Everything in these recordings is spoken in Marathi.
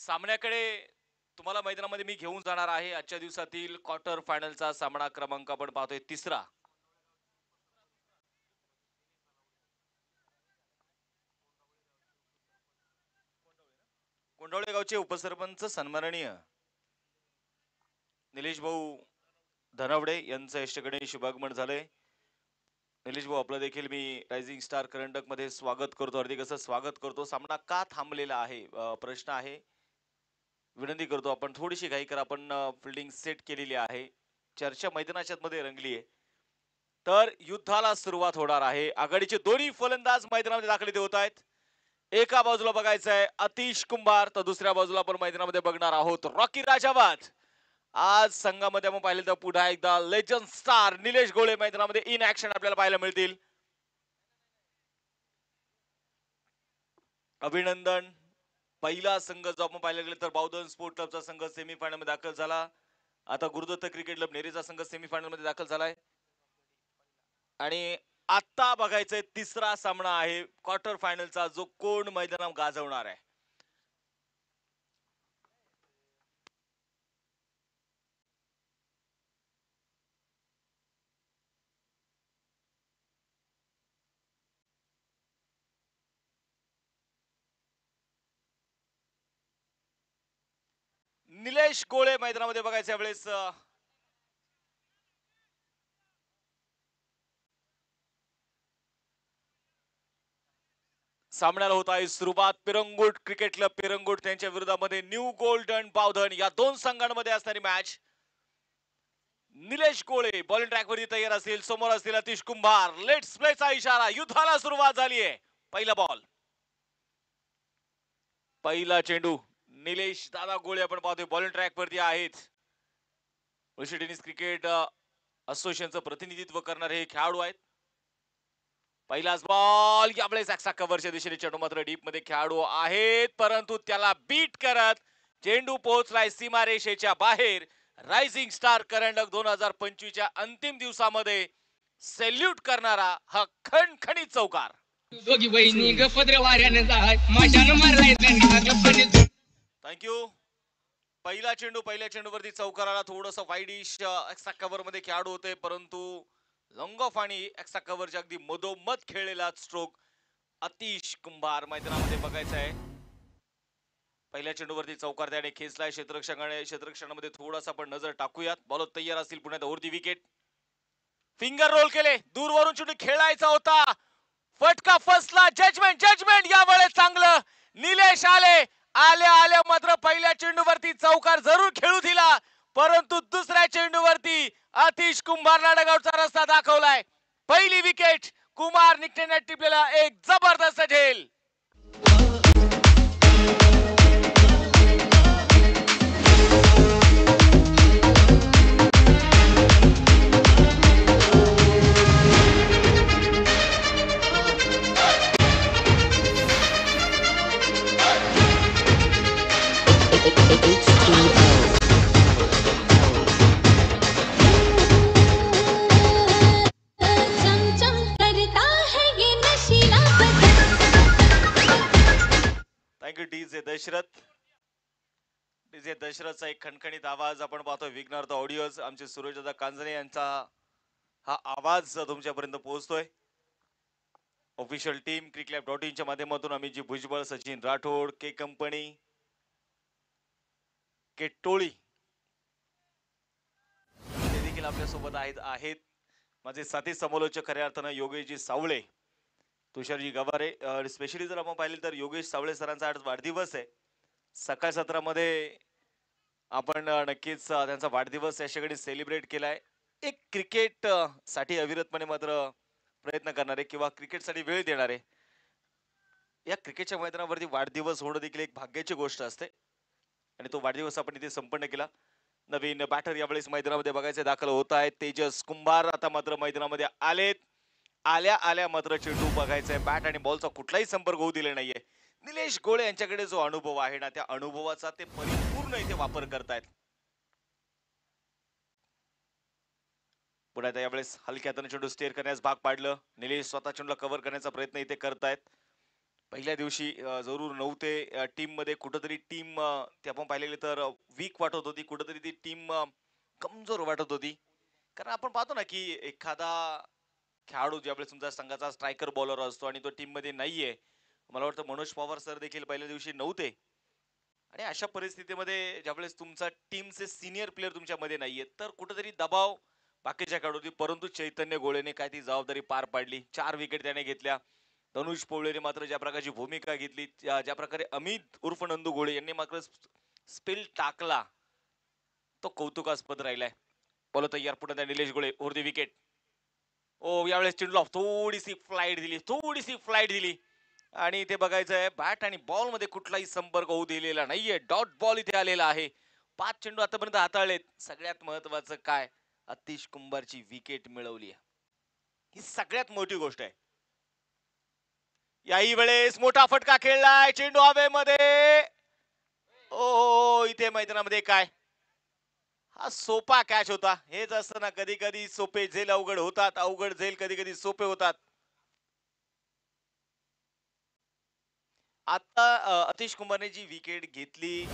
सामन्याकडे तुम्हाला मैदानामध्ये मी घेऊन जाणार आहे. आजच्या दिवसातील क्वार्टर फायनलचा सामना क्रमांक आपण पाहतोय तिसरा. कोंढवळे गावचे उपसरपंच सन्माननीय निलेश भाऊ धनवडे यांचं यष्टीकडे शुभागमन झालंय. निलेश भाऊ, आपलं देखील मी रायझिंग स्टार करंडक मध्ये स्वागत करतो, हार्दिक असं स्वागत करतो. सामना का थांबलेला आहे प्रश्न आहे. विनंती करतो आपण थोडीशी घाई करा. आपण फिल्डिंग सेट केलेली आहे. चर्चा मैदानाच्या मध्ये रंगली आहे. तर युद्धाला सुरुवात होणार आहे. आघाडीचे दोन्ही फलंदाज मैदानामध्ये दाखल होत आहेत. एका बाजूला बघायचं आहे अतिश कुंभार, तर दुसऱ्या बाजूला आपण मैदानामध्ये बघणार आहोत रॉकी राजावाद. आज संघामध्ये आपण पाहिलं तर पुन्हा एकदा लेजंड स्टार निलेश गोळे मैदानामध्ये इन ऍक्शन आपल्याला पाहायला मिळतील. अभिनंदन. पहिला संघ जो आपण पाहायला गेलं तर बावधन स्पोर्ट क्लबचा संघ सेमीफायनल मध्ये दाखल झाला. आता गुरुदत्त क्रिकेट क्लब नेरेचा संघ सेमीफायनल मध्ये दाखल झालाय. आणि आता बघायचंय तिसरा सामना आहे क्वार्टर फायनलचा, जो कोण मैदानात गाजवणार आहे. निलेश गोळे मैदानामध्ये बघायचं यावेळेस. सामन्याला होत आहे सुरुवात. पिरंगुट क्रिकेट क्लब पिरंगुट त्यांच्या विरोधामध्ये न्यू गोल्डन बावधन या दोन संघांमध्ये असणारी मॅच. निलेश गोळे बॉलिंग ट्रॅक वरती तयार असतील. समोर असतील अतिश कुंभार. लेट्स प्लेचा इशारा. युद्धाला सुरुवात झाली आहे. पहिला बॉल, पहिला चेंडू. निलेश दादा गोळे आपण पाहतोय बॉलिंग ट्रॅक वरती आहेत. वर्षी टेनिस क्रिकेट असोसिएशनचं प्रतिनिधित्व करणारे हे खेळाडू आहेत. पहिलाच बॉल, यावेळेस एक्स्ट्रा कव्हरच्या दिशेने चेंडू मात्र डीप मध्ये खेळाडू आहेत, परंतु त्याला बीट करत चेंडू पोहोचलाय सीमारेषेच्या बाहेर. रायझिंग स्टार करंडक 2025च्या अंतिम दिवसामध्ये सेल्यूट करणारा हा खणखणीत चौकार. दोघी बहिणी गपद्र वाऱ्याने माशानं मारलाय. थँक्यू. पहिला चेंडू, पहिल्या चेंडूवरती चौकाराला थोडस वाईडिश एक्स्ट्रा कव्हर मध्ये खेळाडू होते, परंतु लॉंग ऑफ आणि एक्स्ट्रा कव्हरच्या अगदी मधोमध खेळलेला स्ट्रोक अतिश कुंभार मैदानामध्ये बघायचा आहे. पहिल्या चेंडूवरती चौकार त्याने खेचलाय. क्षेत्ररक्षणामध्ये थोडासा आपण नजर टाकूयात. बॉलर तयार असतील पुण्यात वरती विकेट. फिंगर रोल केले, दूरवरून चेंडू खेळायचा होता. फटका फसला. जजमेंट जजमेंट यावेळेस चांगलं. निलेश आल्या आल्या मात्र पहिल्या चेंडूवरती चौकार जरूर खेळू दिला, परंतु दुसऱ्या चेंडूवरती अतिश कुंभारला डगआउटचा रस्ता दाखवलाय. पहिली विकेट. कुमार निकटेने टिपलेला एक जबरदस्त झेल. Thank you DJ Dashrath. डीजे दशरथचा एक खणखणीत आवाज आपण पाहतोय. विघ्नार्थ ऑडिओज आमचे सूरजदादा कांजणे यांचा हा आवाज तुमच्यापर्यंत पोहोचतोय. ऑफिशियल टीम cricket.in माध्यमातून आम्ही जी भुजबळ, सचिन राठोड, के कंपनी, के टोळी ते देखील आपल्या सोबत आहेत. माझे साथी समालोचक खऱ्या अर्थानं योगेशजी सावळे, तुषारजी गवारे. स्पेशली जर आपण पाहिले तर योगेश सावळे सरांचा आज वाढदिवस आहे. सकाळ सत्रामध्ये आपण नक्कीच त्यांचा वाढदिवस या ठिकाणी सेलिब्रेट केलाय. एक क्रिकेट साठी अविरतपणे मात्र प्रयत्न करणारे किंवा क्रिकेटसाठी वेळ देणारे, या क्रिकेटच्या मैदानावरती वाढदिवस होणं देखील एक भाग्याची गोष्ट असते. आणि तो वाढदिवस आपण इथे संपन्न केला. नवीन बॅटर यावेळेस मैदानामध्ये बघायचे दाखल होत आहेत. तेजस कुंभार आता मात्र मैदानामध्ये आलेत. आल्या आल्या मात्र चेंडू बघायचंय. बॅट आणि बॉलचा कुठलाही संपर्क होऊ दिला नाहीये. निलेश गोळे यांच्याकडे जो अनुभव आहे ना, त्या अनुभवाचा ते परिपूर्ण इथे वापर करतायत. पुन्हा यावेळेस हलक्या हाताने चेंडू स्टेअर करण्यास भाग पाडलं. निलेश स्वतः चेंडूला कव्हर करण्याचा प्रयत्न इथे करतायत. पहिल्या दिवशी जरूर नव्हते टीम मध्ये कुठंतरी टीम ते आपण पाहिलेले तर वीक वाटत होती कुठंतरी ती टीम कमजोर वाटत होती कारण आपण पाहतो ना की एखादा खेळाडू ज्यावेळेस तुमचा संघाचा स्ट्रायकर बॉलर असतो आणि तो टीम मध्ये नाहीये मला वाटतं मनोज पवार सर देखील पहिल्या दिवशी नव्हते आणि अशा परिस्थितीमध्ये ज्यावेळेस तुमचा टीमचे सिनियर प्लेअर तुमच्यामध्ये नाहीये तर कुठेतरी दबाव बाकीच्या खेळाडू परंतु चैतन्य गोळेने काय ती जबाबदारी पार पाडली 4 विकेट त्याने घेतल्या तनुष पोवळेने मात्र ज्या प्रकारची भूमिका घेतली ज्या प्रकारे अमित उर्फ नंदू गोळे यांनी मात्र स्पिल टाकला तो कौतुकास्पद राहिलाय बोलो तयार पुन्हा त्या निलेश गोळे ओर दी विकेट ओ यावेळेस चेंडूला थोडीशी फ्लाईट दिली आणि ते बघायचं आहे बॅट आणि बॉल मध्ये कुठलाही संपर्क होऊ दिलेला नाहीये डॉट बॉल इथे आलेला आहे 5 चेंडू आतापर्यंत हाताळलेत सगळ्यात महत्वाचं काय अतिश कुंभारची विकेट मिळवली आहे ही सगळ्यात मोठी गोष्ट आहे याही वेळेस मोठा फटका खेळलाय चेंडू हवेमध्ये ओ इथे मैदानामध्ये काय हा सोपा कॅच होता हेच असतं ना कधी कधी सोपे झेल अवघड होतात अवघड झेल कधी कधी सोपे होतात आता अतिश कुंभारने जी विकेट घेतली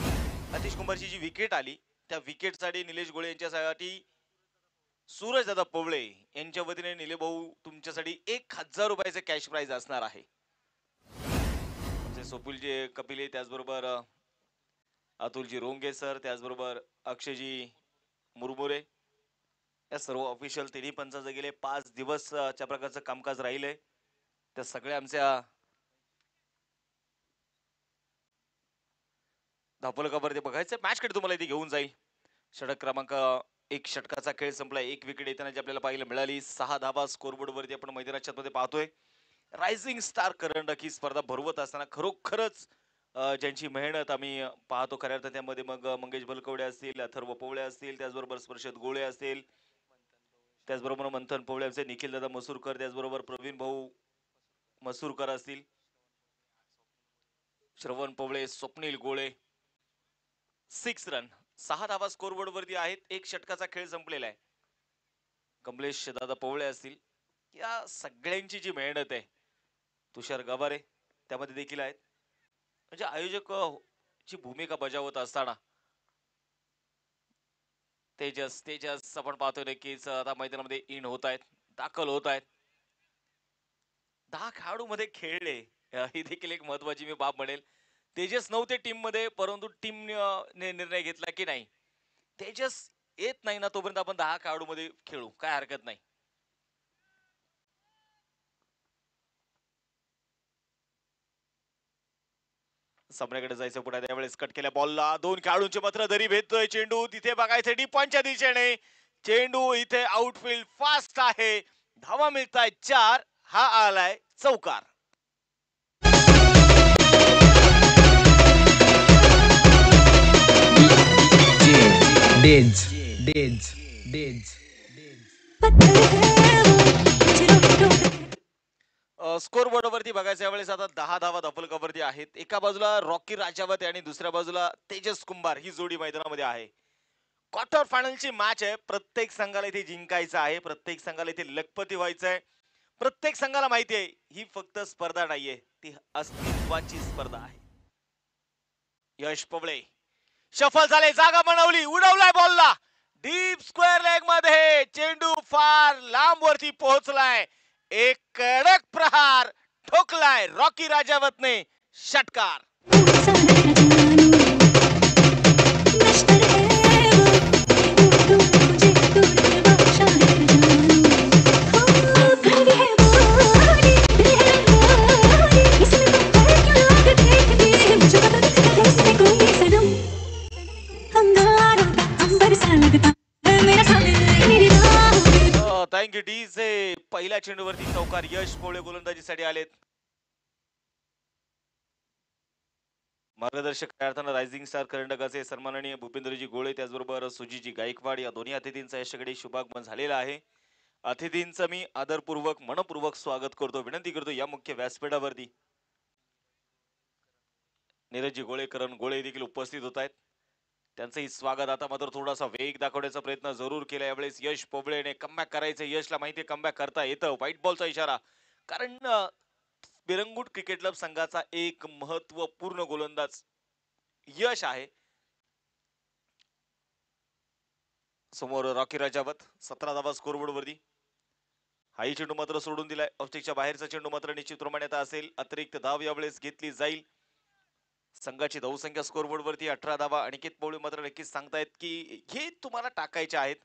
अतिश कुंभारची जी विकेट आली त्या विकेट साठी निलेश गोळे यांच्यासाठी सूरज दादा पवळे यांच्या वतीने निले भाऊ तुमच्यासाठी 1,000 रुपयाचे कॅश प्राइज असणार आहे सोपुलजी कपिले त्याचबरोबर अतुलजी रोंगे सर त्याचबरोबर अक्षयजी मुरमुरे या सर्व ऑफिशियल तिन्ही पंचाचे गेले 5 दिवस च्या प्रकारचं कामकाज राहिले त्या सगळ्या आमच्या धापलकावर बघायचं मॅच कडे तुम्हाला इथे घेऊन जाईल षटक क्रमांक 1 षटकाचा खेळ संपला 1 विकेट येताना जी आपल्याला पाहायला मिळाली 6 धावा स्कोरबोर्ड वरती आपण मैदानाच्या मध्ये पाहतोय रायझिंग स्टार करंडक ही स्पर्धा भरवत असताना खरोखरच ज्यांची मेहनत आम्ही पाहतो खऱ्या अर्थात त्यामध्ये मग मंगेश बलकवडे असतील अथर्व पोवळे असतील त्याचबरोबर स्पर्शद गोळे असतील त्याचबरोबर मंथन पोवळे असतील निखिल दादा मसूरकर त्याचबरोबर प्रवीण भाऊ मसूरकर असतील श्रवण पोवळे स्वप्नील गोळे 6 रन 6 धावा स्कोरबोर्ड वरती आहेत 1 षटकाचा खेळ संपलेला आहे कमलेश दादा पोवळे असतील या सगळ्यांची जी मेहनत आहे तुषार गवारे त्यामध्ये देखील आहेत म्हणजे आयोजक ची भूमिका बजावत असताना तेजस तेजस आपण पाहतोय नक्कीच आता मैदानामध्ये इन होत आहेत दाखल होत आहेत 10 खेळाडू मध्ये खेळले ही देखील एक महत्वाची मी बाब म्हणेल तेजस नव्हते टीम मध्ये परंतु टीम ने निर्णय घेतला की नाही तेजस येत नाही ना तोपर्यंत आपण 10 खेळाडू मध्ये खेळू काय हरकत नाही सामन्याकडे जायचं पुढे त्यावेळेस कट केल्या बॉलला 2 खेळाडूंची मात्र दरी भेटतोय चेंडू तिथे बघायचं डिपॉनच्या दिशेने चेंडू इथे आउटफील्ड फास्ट आहे धावा मिळताय 4 हा आलाय चौकार days days days score board वरती बघायचं यावेळेस आता 10 धावा दफलकावरती आहेत एका बाजूला रॉकी राजावत आणि दुसऱ्या बाजूला तेजस कुंभार ही जोडी मैदानामध्ये आहे क्वार्टर फायनलची मॅच आहे प्रत्येक संघाला इथे जिंकायचं आहे प्रत्येक संघाला इथे लखपती व्हायचं आहे प्रत्येक संघाला माहिती आहे ही फक्त स्पर्धा नाहीये ती अस्तित्वाची स्पर्धा आहे यश पवळे शफल झाले जागा बनवली उडवलाय बॉलला डीप स्क्वेअर लेग मध्ये चेंडू फार लांब वरती पोहोचलाय एक कडक प्रहार ठोकलाय रॉकी राजावतने षटकार थँक्यू डी से पहिल्या चेंडूवरती चौकार यश पोळे गोलंदाजीसाठी आलेत मार्गदर्शक अर्थानं रायझिंग स्टार करंडकाचे सन्माननीय भूपेंद्रजी गोळे त्याचबरोबर सुजीजी गायकवाड या दोन्ही अतिथींचा यशाकडे शुभागमन झालेला आहे अतिथींचं मी आदरपूर्वक मनपूर्वक स्वागत करतो विनंती करतो या मुख्य व्यासपीठावरती नीरजजी गोळे करण गोळे देखील उपस्थित होत आहेत त्यांचंही स्वागत आता मात्र थोडासा वेग दाखवण्याचा प्रयत्न जरूर केला यावेळेस यश पोबळेने कमबॅक करायचं यशला माहिती कमबॅक करता येतं व्हाईट बॉलचा इशारा कारण बिरंगुट क्रिकेट क्लब संघाचा एक महत्वपूर्ण गोलंदाज यश आहे. समोर रॉकी राजावत 17 धावा स्कोरबोर्ड वरती. हाही चेंडू मात्र सोडून दिलाय. ऑफस्टिकच्या बाहेरचा चेंडू मात्र निश्चितप्रमाणे आता असेल. अतिरिक्त धाव यावेळेस घेतली जाईल. संघाची धावसंख्या स्कोरबोर्ड वरती 18 धावा. अनिकेत पवळे मात्र नक्कीच सांगतायत की हे तुम्हाला टाकायचे आहेत.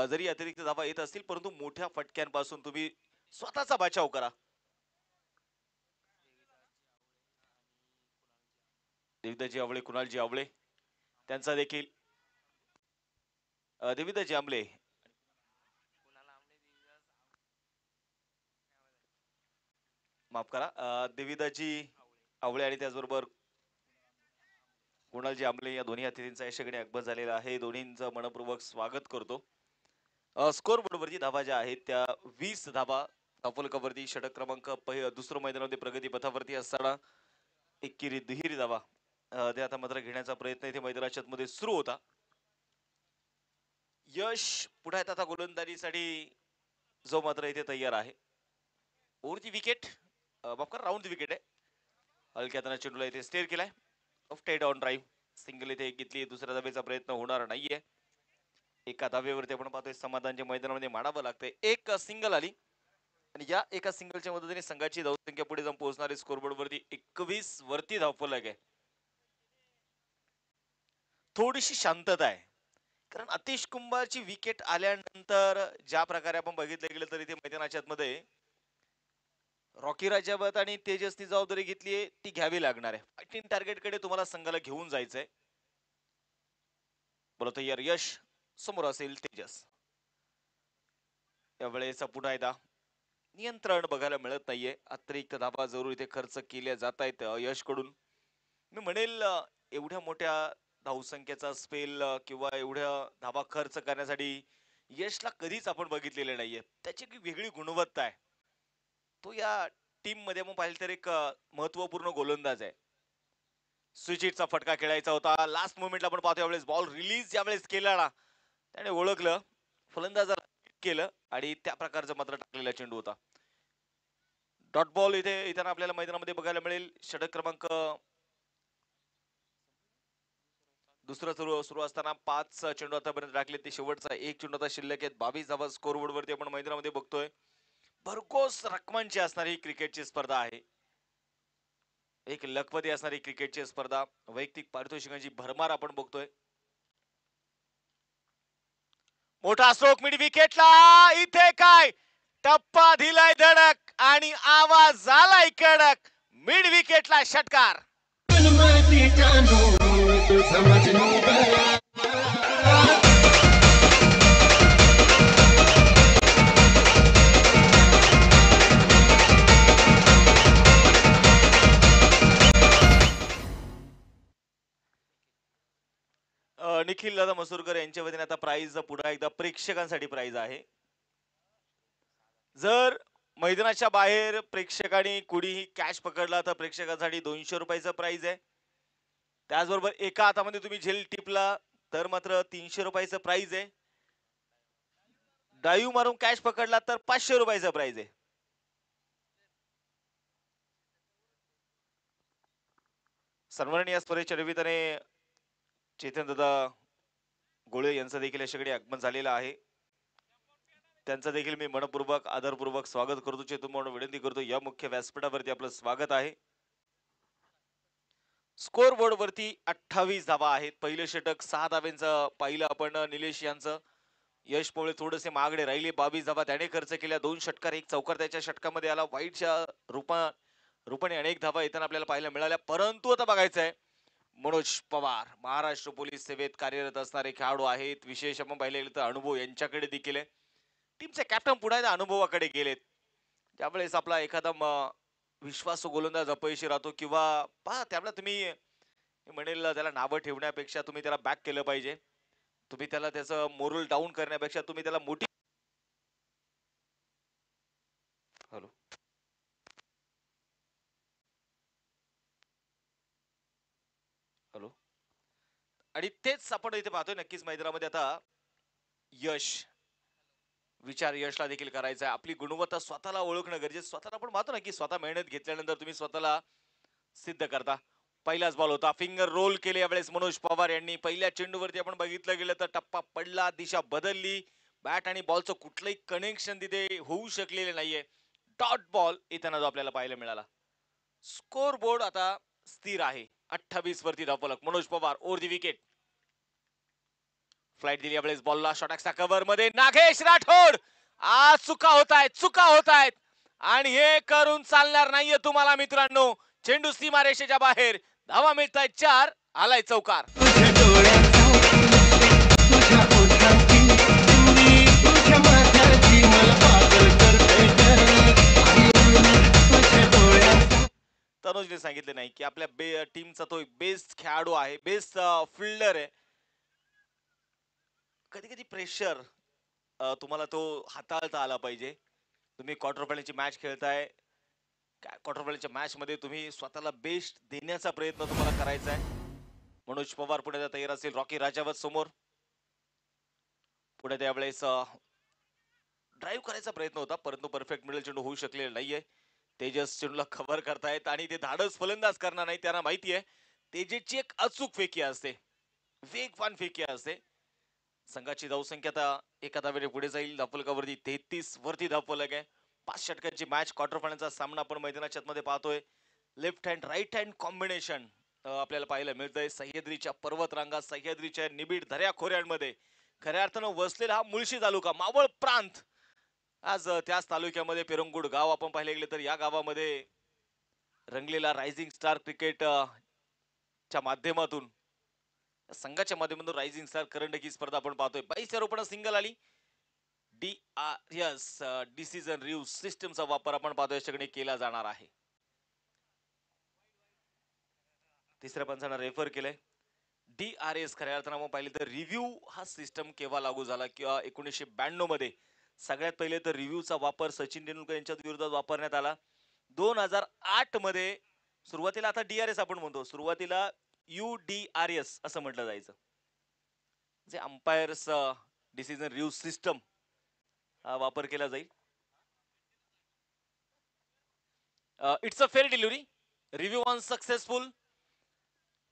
जरी अतिरिक्त धावा येत असतील परंतु मोठ्या फटक्यांपासून तुम्ही स्वतःचा बचाव करा. देविदाजी आवळे, कुणालजी आवळे त्यांचा देखील देविदाजी आंबले, माफ करा, देविदाजी आवळे आणि त्याचबरोबर कुणालजी आंबले या दोन्ही अतिथींचा यशस्वी आगमन झालेला आहे. दोन्हींचं मनपूर्वक स्वागत करतो. स्कोर बोर्डवरती धावा ज्या आहेत त्या 20 धावा. धावफलकावरती षटक क्रमांक दुसरं मैदानामध्ये प्रगती पथावरती असताना एकेरी दुहेरी धावा ते आता मात्र घेण्याचा प्रयत्न इथे मैदानाच्या मध्ये सुरू होता. यश पुढे आता गोलंदाजीसाठी जो मात्र इथे तयार आहे. ओव्हरची विकेट बापकर राऊंड विकेट आहे. हलक्या हाताने चेंडूला इथे स्टेअर केलाय. Of Ted on drive single इथे घेतली. दुसऱ्या धावेचा प्रयत्न होणार नाहीये. एका धावेवरती आपण पाहतोय समाधानच्या मैदानामध्ये मांडावं लागतंय. एक सिंगल आली आणि या एका सिंगलच्या मदतीने संघाची धावसंख्या पुढे जाऊन पोहोचणारी स्कोरबोर्ड वरती 21 वरती धावफलक आहे. थोडीशी शांतता आहे कारण अतिश कुंभारची विकेट आल्यानंतर ज्या प्रकारे आपण बघितलं गेलं तर इथे मैदानाच्या मध्ये रॉकी राजावत आणि तेजसनी जबाबदारी घेतली ती घ्यावी लागणार आहे. फायटिंग टार्गेट कडे तुम्हाला संघाला घेऊन जायचंय. बोलतो यार यश समोर असेल तेजस. यावेळेस पुन्हा एकदा नियंत्रण बघायला मिळत नाहीये. अतिरिक्त धावा जरूर इथे खर्च केल्या जात आहेत यश कडून. मी म्हणेल एवढ्या मोठ्या धावसंख्येचा स्पेल किंवा एवढ्या धावा खर्च करण्यासाठी यशला कधीच आपण बघितलेले नाहीये. त्याची एक वेगळी गुणवत्ता आहे. तो या टीम मध्ये आपण पाहिलं तर एक महत्वपूर्ण गोलंदाज आहे. स्विचिटचा फटका खेळायचा होता. लास्ट मोमेंटला आपण पाहतो यावेळेस बॉल रिलीज यावेळेस केला ना त्याने ओळखलं फलंदाजाला केलं आणि त्या प्रकारचा मात्र टाकलेला चेंडू होता. डॉट बॉल इथे आपल्याला मैदानामध्ये बघायला मिळेल. षटक क्रमांक दुसरा सुरू असताना 5 चेंडू आतापर्यंत टाकले. ते शेवटचा एक चेंडू आता शिल्लक आहेत. 22 धावा स्कोरबोर्ड वरती आपण मैदानामध्ये बघतोय. भरघोस रकमांची असणारी क्रिकेटची स्पर्धा आहे. एक लखपती असणारी क्रिकेटची स्पर्धा. वैयक्तिक पारितोषिकांची भरमार आपण बघतोय. मोठा स्ट्रोक मिड विकेटला. इथे काय टप्पा दिलाय धडक आणि आवाज आलाय कडक. मिड विकेटला षटकार. निखिल दादा मसूरकर यांच्या वतीने आता प्राइज पुन्हा एकदा प्रेक्षकांसाठी प्राइज आहे. जर मैदानाच्या बाहेर प्रेक्षकांनी कुणीही कॅश पकडला तर प्रेक्षकांसाठी 200 रुपयाचं प्राइज आहे. त्याचबरोबर एका हातामध्ये तुम्ही झेल टिपला तर मात्र 300 रुपयाचं प्राइज आहे. डाईव्ह मारून कॅश पकडला तर 500 रुपयाचं प्राइज आहे. सन्माननीय स्पर्धेच्या निमित्ताने चेतन दादा गोळे यांचं देखील याच्याकडे आगमन झालेलं आहे. त्यांचं देखील मी मनपूर्वक आदरपूर्वक स्वागत करतो. चेतन म्हणून विनंती करतो या मुख्य व्यासपीठावरती आपलं स्वागत आहे. स्कोर बोर्ड वरती 28 धावा आहेत. पहिलं षटक 6 धाव्यांचं पाहिलं आपण निलेश यांचं. यश पोळे थोडेसे मागडे राहिले. 22 धावा त्याने खर्च केल्या. 2 षटकार 1 चौकार त्याच्या षटकामध्ये आला. वाईटच्या रूपाने अनेक धावा येताना आपल्याला पाहायला मिळाल्या. परंतु आता बघायचं आहे मनोज पवार महाराष्ट्र पोलीस सेवेत कार्यरत असणारे खेळाडू आहेत. विशेष आपण पाहिले तर अनुभव यांच्याकडे देखील आहे. टीमचे कॅप्टन पुन्हा एकदा अनुभवाकडे गेलेत. त्यावेळेस आपला एखादा विश्वासू गोलंदाज अपयशी राहतो किंवा पहा त्याला तुम्ही म्हणेल त्याला नावं ठेवण्यापेक्षा तुम्ही त्याला बॅक केलं पाहिजे. तुम्ही त्याला त्याचं मोरल डाऊन करण्यापेक्षा तुम्ही त्याला मोठी हॅलो हॅलो आणि तेच आपण इथे पाहतोय. नक्कीच मैदानामध्ये आता यश विचार यशला देखील करायचा आहे. आपली गुणवत्ता स्वतःला ओळखणं गरजेचं. स्वतःला आपण पाहतो ना, की स्वतः मेहनत घेतल्यानंतर तुम्ही स्वतःला सिद्ध करता. पहिलाच बॉल होता. फिंगर रोल केले यावेळेस मनोज पवार यांनी. पहिल्या चेंडूवरती आपण बघितलं गेलं तर टप्पा पडला, दिशा बदलली. बॅट आणि बॉलचं कुठलंही कनेक्शन तिथे होऊ शकलेलं नाहीये. डॉट बॉल येताना जो आपल्याला पाहायला मिळाला. स्कोर बोर्ड आता स्थिर आहे. 28 वरती धावफलक. मनोज पवार ओव्हर दी विकेट. फ्लाइट दिली यावेळेस बॉलला शॉटॅक्सच्या कव्हर मध्ये नागेश राठोड. आज चुका होत आहेत, चुका होत आहेत आणि हे करून चालणार नाहीये तुम्हाला मित्रांनो. चेंडू सीमारेषेच्या बाहेर. धावा मिळत आहेत 4. आलाय चौकार. तनुजने सांगितले नाही की आपल्या टीमचा तो बेस्ट खेळाडू आहे, बेस्ट फिल्डर आहे. कधी कधी प्रेशर तुम्हाला तो हाताळता आला पाहिजे. तुम्ही क्वार्टर फायनलची मॅच खेळताय. क्वार्टर फायनलच्या मॅच मध्ये तुम्ही स्वतःला बेस्ट देण्याचा प्रयत्न तुम्हाला करायचा आहे. मनोज पवार पुढे तयार असेल. रॉकी राजावत समोर. पुढे त्यावेळेस ड्राईव्ह करायचा प्रयत्न होता, परंतु परफेक्ट मिडल चेंडू होऊ शकलेला नाहीये. तेजस चेंडूला कव्हर करतायत आणि ते धाडस फलंदाज करणार नाही. त्यांना माहिती आहे तेजसची एक अचूक फेकी असते, वेगवान फेकी असते. संघाची धावसंख्या आता एका धावेने पुढे जाईल. धावफलकावरती 33 वरती धावफलक आहे. 5 षटकांची मॅच. क्वार्टर फायनलचा सामना आपण मैदानाच्या मध्ये पाहतोय. Left hand right hand combination आपल्याला पाहायला मिळतंय. सह्याद्रीच्या पर्वतरांगा, सह्याद्रीच्या निबिड दऱ्या खोऱ्यांमध्ये खऱ्या अर्थानं वसलेला हा मुळशी तालुका, मावळ प्रांत. आज त्याच तालुक्यामध्ये पेरंगुड गाव आपण पाहिले गेले तर या गावामध्ये रंगलेला रायझिंग स्टार क्रिकेट च्या माध्यमातून, संघाच्या माध्यमातून रायझिंग स्टार करंडक ही स्पर्धा आपण पाहतोय. 22 आरोपण सिंगल आली. DRS डिसिजन रिव्ह्यू सिस्टमचा वापर आपण पाहतोय याच्याकडे केला जाणार आहे. तिसऱ्या पंचानं रेफर केलंय. DRS खऱ्या अर्थानं आपण पाहिले तर रिव्ह्यू हा सिस्टम केव्हा लागू झाला, किंवा 1992 मध्ये सगळ्यात पहिले तर रिव्ह्यूचा वापर सचिन तेंडुलकर यांच्या विरोधात वापरण्यात आला. 2008 मध्ये सुरुवातीला, आता DRS आपण म्हणतो, सुरुवातीला UDRS असं म्हटलं जायचं, जे अंपायर्स डिसिजन रिव्ह्यू सिस्टम वापर केला जाईल. It's a fair delivery. Review on successful.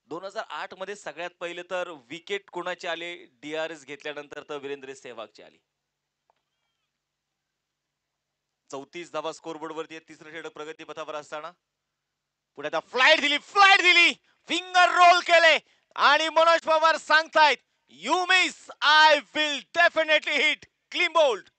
2008 मध्ये सगळ्यात पहिले तर विकेट कोणाचे आले DRS घेतल्यानंतर, तर वीरेंद्र सेहवागची आली. 34 धावा स्कोरबोर्ड वरती. तिसरं षटक प्रगती पथावर असताना पुढे आता फ्लाईट दिली, फिंगर रोल केले आणि मनोज पवार सांगतायत you miss, I will definitely hit. Clean bowled.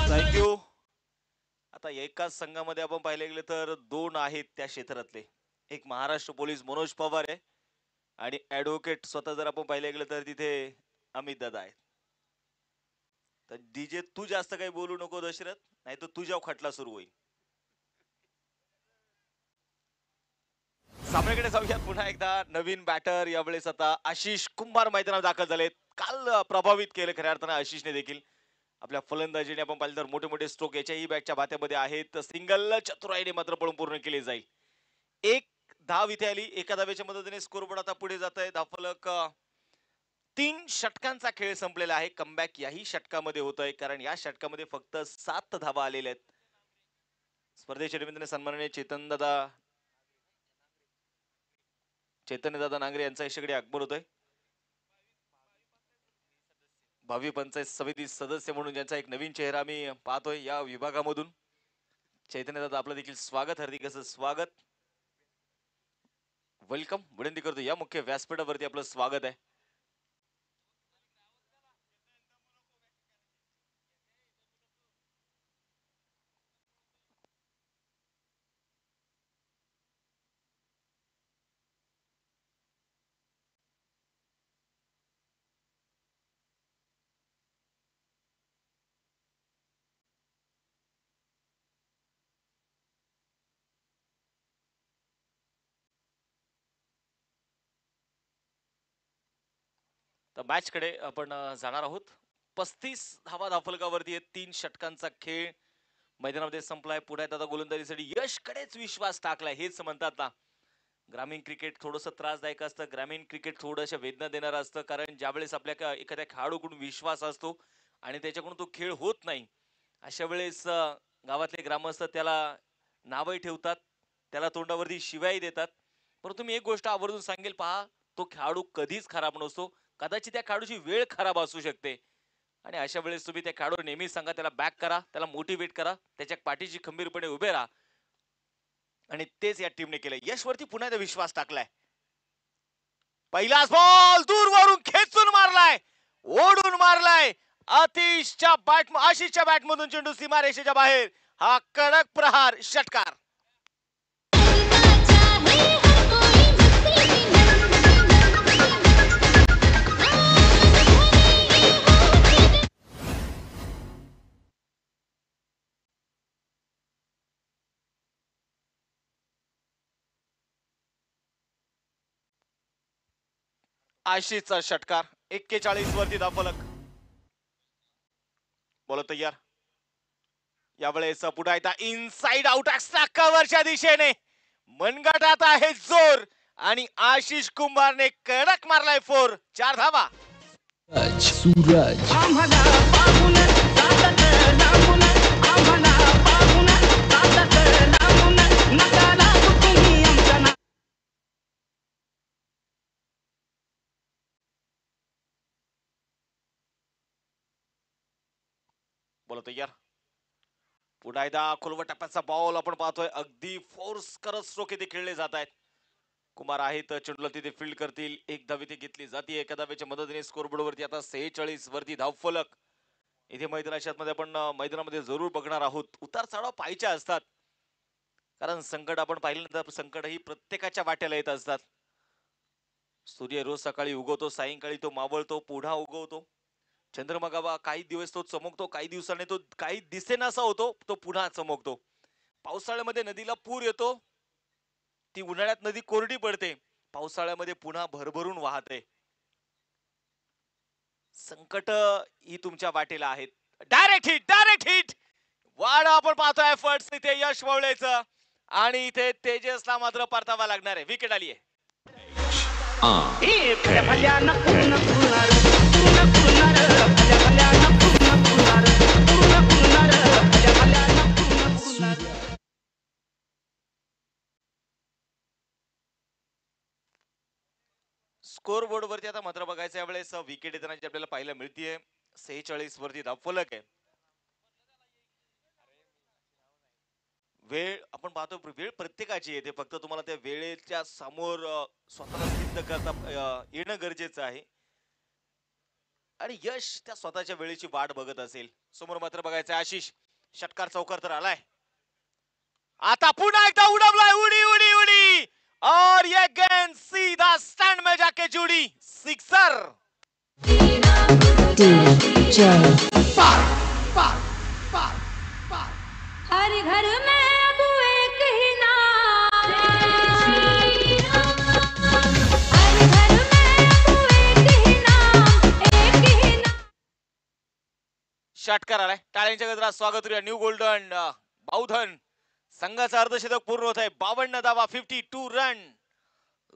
Thank you. आता एकाच संघामध्ये आपण पाहिले गेले तर 2 आहेत त्या क्षेत्रातले. एक महाराष्ट्र पोलीस मनोज पवार आहे आणि ऍडव्होकेट स्वतः जर आपण पाहिले गेलं तर तिथे अमित दादा आहेत. तर डीजे तू जास्त काही बोलू नको दशरथ, नाही तर तुझ्या खटला सुरू होईल. सामन्याकडे जाऊयात पुन्हा एकदा. नवीन बॅटर यावेळेस आता आशिष कुंभार मैदानात दाखल झालेत. काल प्रभावित केलं खऱ्या अर्थानं आशिषने देखील. आपल्या फलंदाजीने आपण पाहिलं तर मोठे मोठे स्ट्रोक याच्याही बॅटच्या भात्यामध्ये आहेत. सिंगल चतुराईने मात्र पळून पूर्ण केली जाईल. एक धाव इथे आली. एका धावेच्या मदतीने स्कोरबोर्ड आता पुढे जात आहे. धावफलक 3 षटकांचा खेळ संपलेला आहे. कमबॅक याही षटकामध्ये होत आहे, कारण या षटकामध्ये फक्त 7 धावा आलेल्या आहेत. स्पर्धेच्या निमित्ताने सन्माननीय चैतन्यदादा नांगरे यांचा यशाकडे आगमन होतोय. भावी पंचायत समिती सदस्य म्हणून ज्यांचा एक नवीन चेहरा आम्ही पाहतोय या विभागामधून. चैतन्यदादा, आपलं देखील स्वागत, हार्दिक असं स्वागत, वेलकम. विनंती करतो या मुख्य व्यासपीठावरती आपलं स्वागत आहे. तर मॅच कडे आपण जाणार आहोत. 35 धावा धावफलकावरती आहेत. 3 षटकांचा खेळ मैदानामध्ये संपलाय. पुढे आता गोलंदाजीसाठी यशकडेच विश्वास टाकलाय. हेच म्हणतात ना, ग्रामीण क्रिकेट थोडंसं त्रासदायक असतं. ग्रामीण क्रिकेट थोडंसं वेदना देणारं असतं. कारण ज्यावेळेस आपल्या एखाद्या खेळाडूकडून विश्वास असतो आणि त्याच्याकडून तो खेळ होत नाही, अशा वेळेस गावातले ग्रामस्थ त्याला नावही ठेवतात, त्याला तोंडावरती शिव्याही देतात. परंतु मी एक गोष्ट आवर्जून सांगेल, पहा, तो खेळाडू कधीच खराब नसतो. कदाचित त्या खेळाडूची वेळ खराब असू शकते आणि अशा वेळेस तुम्ही त्या खेळाडूला नेहमी सांगा, त्याला बॅक करा, त्याला मोटिवेट करा, त्याच्या पाठीशी खंबीरपणे उभे राहा. आणि तेच या टीमने केलंय. यशवरती पुन्हा एकदा विश्वास टाकलाय. पहिलाच बॉल दूरवरून खेचून मारलाय, ओढून मारलाय. आशिषच्या बॅटमधून चेंडू सीमारेषेच्या बाहेर. हा कडक प्रहार, षटकार. आशिषचा षटकार. 41 वरती धावफलक. बोला तयार. यावेळेस पुढे येता इनसाइड आउट एक्स्ट्रा कव्हरच्या दिशेने मनगटात आहे जोर आणि आशिष कुंभारने कडक मारलाय 4. 4 धावा. सूरज आम्हाला पाहून जातात लांबून, आम्हाला पाहून जातात लांबून, नका लागू तुम्ही आमच्या ना. बोला तयार. पुन्हा एकदा खोलवर टप्प्याचा बॉल आपण पाहतोय. अगदी फोर्स करत स्ट्रोक इथे खेळले जात आहेत. कुमार आहेत, चेंडूला तिथे फील्ड करतील. एक धाव इथे घेतली जाते. एका धावेच्या मदतीने स्कोरबोर्ड वरती आता 46 वरती धावफलक. इथे मैदानामध्ये आपण मैदानामध्ये जरूर बघणार आहोत. उतार चढाव पाहायचे असतात, कारण संकट आपण पाहिल्यानंतर संकट ही प्रत्येकाच्या वाट्याला येत असतात. सूर्य रोज सकाळी उगवतो, सायंकाळी तो मावळतो, पुन्हा उगवतो. चंद्रमगा काही दिवस तो चमकतो, काही दिवसाने तो काही दिसेनासा होतो, तो पुन्हा चमकतो. पावसाळ्यामध्ये नदीला पूर येतो, ती उन्हाळ्यात नदी कोरडी पडते, पावसाळ्यामध्ये पुन्हा भरभरून वाहते. संकट ही तुमच्या वाटेला आहेत. Direct hit. वाढ आपण पाहतोय एफर्ट्स इथे यश वळलेचं आणि इथे तेजसला मात्र परतावा लागणार आहे. विकेट आली आहे. भल्या भल्या पूर्ण फुलणार, पूर्ण फुलणार, भल्या भल्या पूर्ण फुलणार, पूर्ण फुलणार, भल्या भल्या पूर्ण फुलणार. स्कोर बोर्ड वरती आता मात्र बघायचं यावेळेस विकेट येताना आपल्याला पाहायला मिळतीये. 46 वरती धावफलक आहे. वेळ आपण पाहतो, वेळ प्रत्येकाची येते, फक्त तुम्हाला त्या वेळेच्या समोर स्वतःला सिद्ध करता येणं गरजेचं आहे आणि यश त्या स्वतःच्या वेळेची वाट बघत असेल. समोर मात्र बघायचं आशिष. षटकार चौकार तर आलाय. आता पुन्हा एकदा उडवलाय. उडी उडी उडी और ये गेंद सीधा स्टैंड में जाके जुड़ी. सिक्सर. हर घर में अब एक ही नाम है, हर घर में अब एक ही नाम, एक ही नाम. षटकार आलाय. टाळ्यांच्या गजरात स्वागत करूया न्यू गोल्डन बावधन संघाचा अर्धशतक पूर्ण होत आहे. 52 धावा, 52 रन,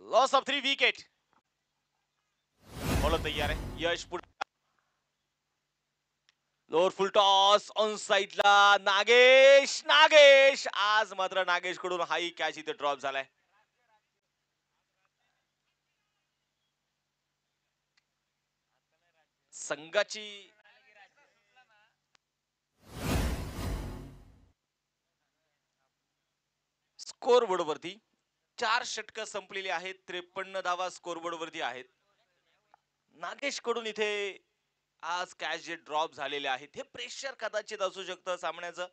लॉस ऑफ 3 विकेट. बोलो तयार आहे. यश पुढे. लोअर फुल टॉस ऑन साइडला. नागेश आज मात्र नागेश कडून हाई कॅच इथे ड्रॉप झालाय. संघाची स्कोर बोर्ड वरती 4 षटकं संपलेली आहेत. 53 धावा स्कोर बोर्ड वरती आहेत. नागेश कडून इथे आज कॅच जे ड्रॉप झालेले आहेत, हे प्रेशर कदाचित असू शकतं सामन्याचं,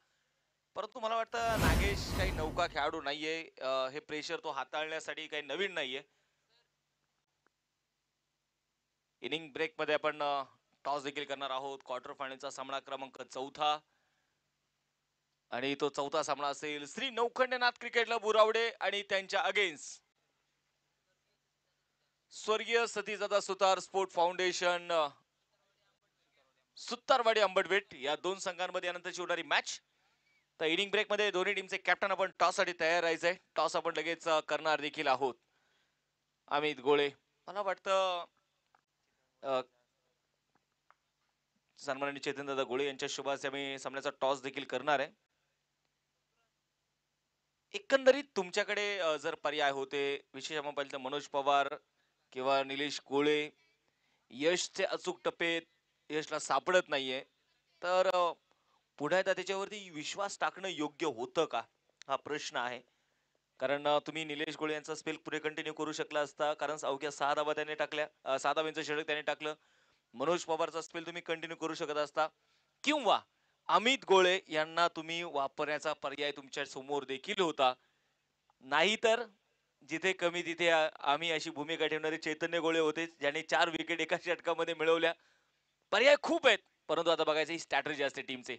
परंतु मला वाटतं नागेश काही नौका खेळाडू नाहीये. हे प्रेशर तो हाताळण्यासाठी काही नवीन नाहीये. इनिंग ब्रेक मध्ये आपण टॉस देखील करणार आहोत. क्वार्टर फायनलचा सामना क्रमांक 4 आणि तो 4था सामना असेल श्री नौखंडनाथ क्रिकेट क्लब बुरावडे आणि त्यांच्या अगेन्स्ट स्वर्गीय सतीदादा सुतार स्पोर्ट फाउंडेशन सुतारवाडी अंबडवेट या दोन संघांमध्ये यानंतरची होणारी मॅच. तर इनिंग ब्रेक मध्ये दोन्ही टीमचे कॅप्टन आपण टॉस साठी तयार राहायचंय. टॉस आपण लगेच करणार देखील आहोत. अमित गोळे, मला वाटतं सन्माननीय चेतनदादा गोळे यांच्या शुभाचे आम्ही सामन्याचा टॉस देखील करणार आहे. एकंदरीत तुमच्याकडे जर पर्याय होते, विशेष आपण पाहिलं तर मनोज पवार किंवा निलेश गोळे, यशचे अचूक टप्पे यशला सापडत नाहीये, तर पुढे एकदा त्याच्यावरती विश्वास टाकणं योग्य होतं का, हा प्रश्न आहे. कारण तुम्ही निलेश गोळे यांचा स्पेल पुढे कंटिन्यू करू शकला असता, कारण अवघ्या 6 धावा त्याने टाकल्या, 6 धावांचं षटक त्याने टाकलं. मनोज पवारचा स्पेल तुम्ही कंटिन्यू करू शकत असता, किंवा अमित गोळे यांना तुम्ही वापरण्याचा पर्याय तुमच्या समोर देखील होता. नाहीतर जिथे कमी तिथे आम्ही अशी भूमिका ठेवणारे चैतन्य गोळे होते, ज्यांनी 4 विकेट एका षटकामध्ये मिळवल्या. पर्याय खूप आहेत, परंतु आता बघायचं ही स्ट्रॅटेजी असते टीमचे.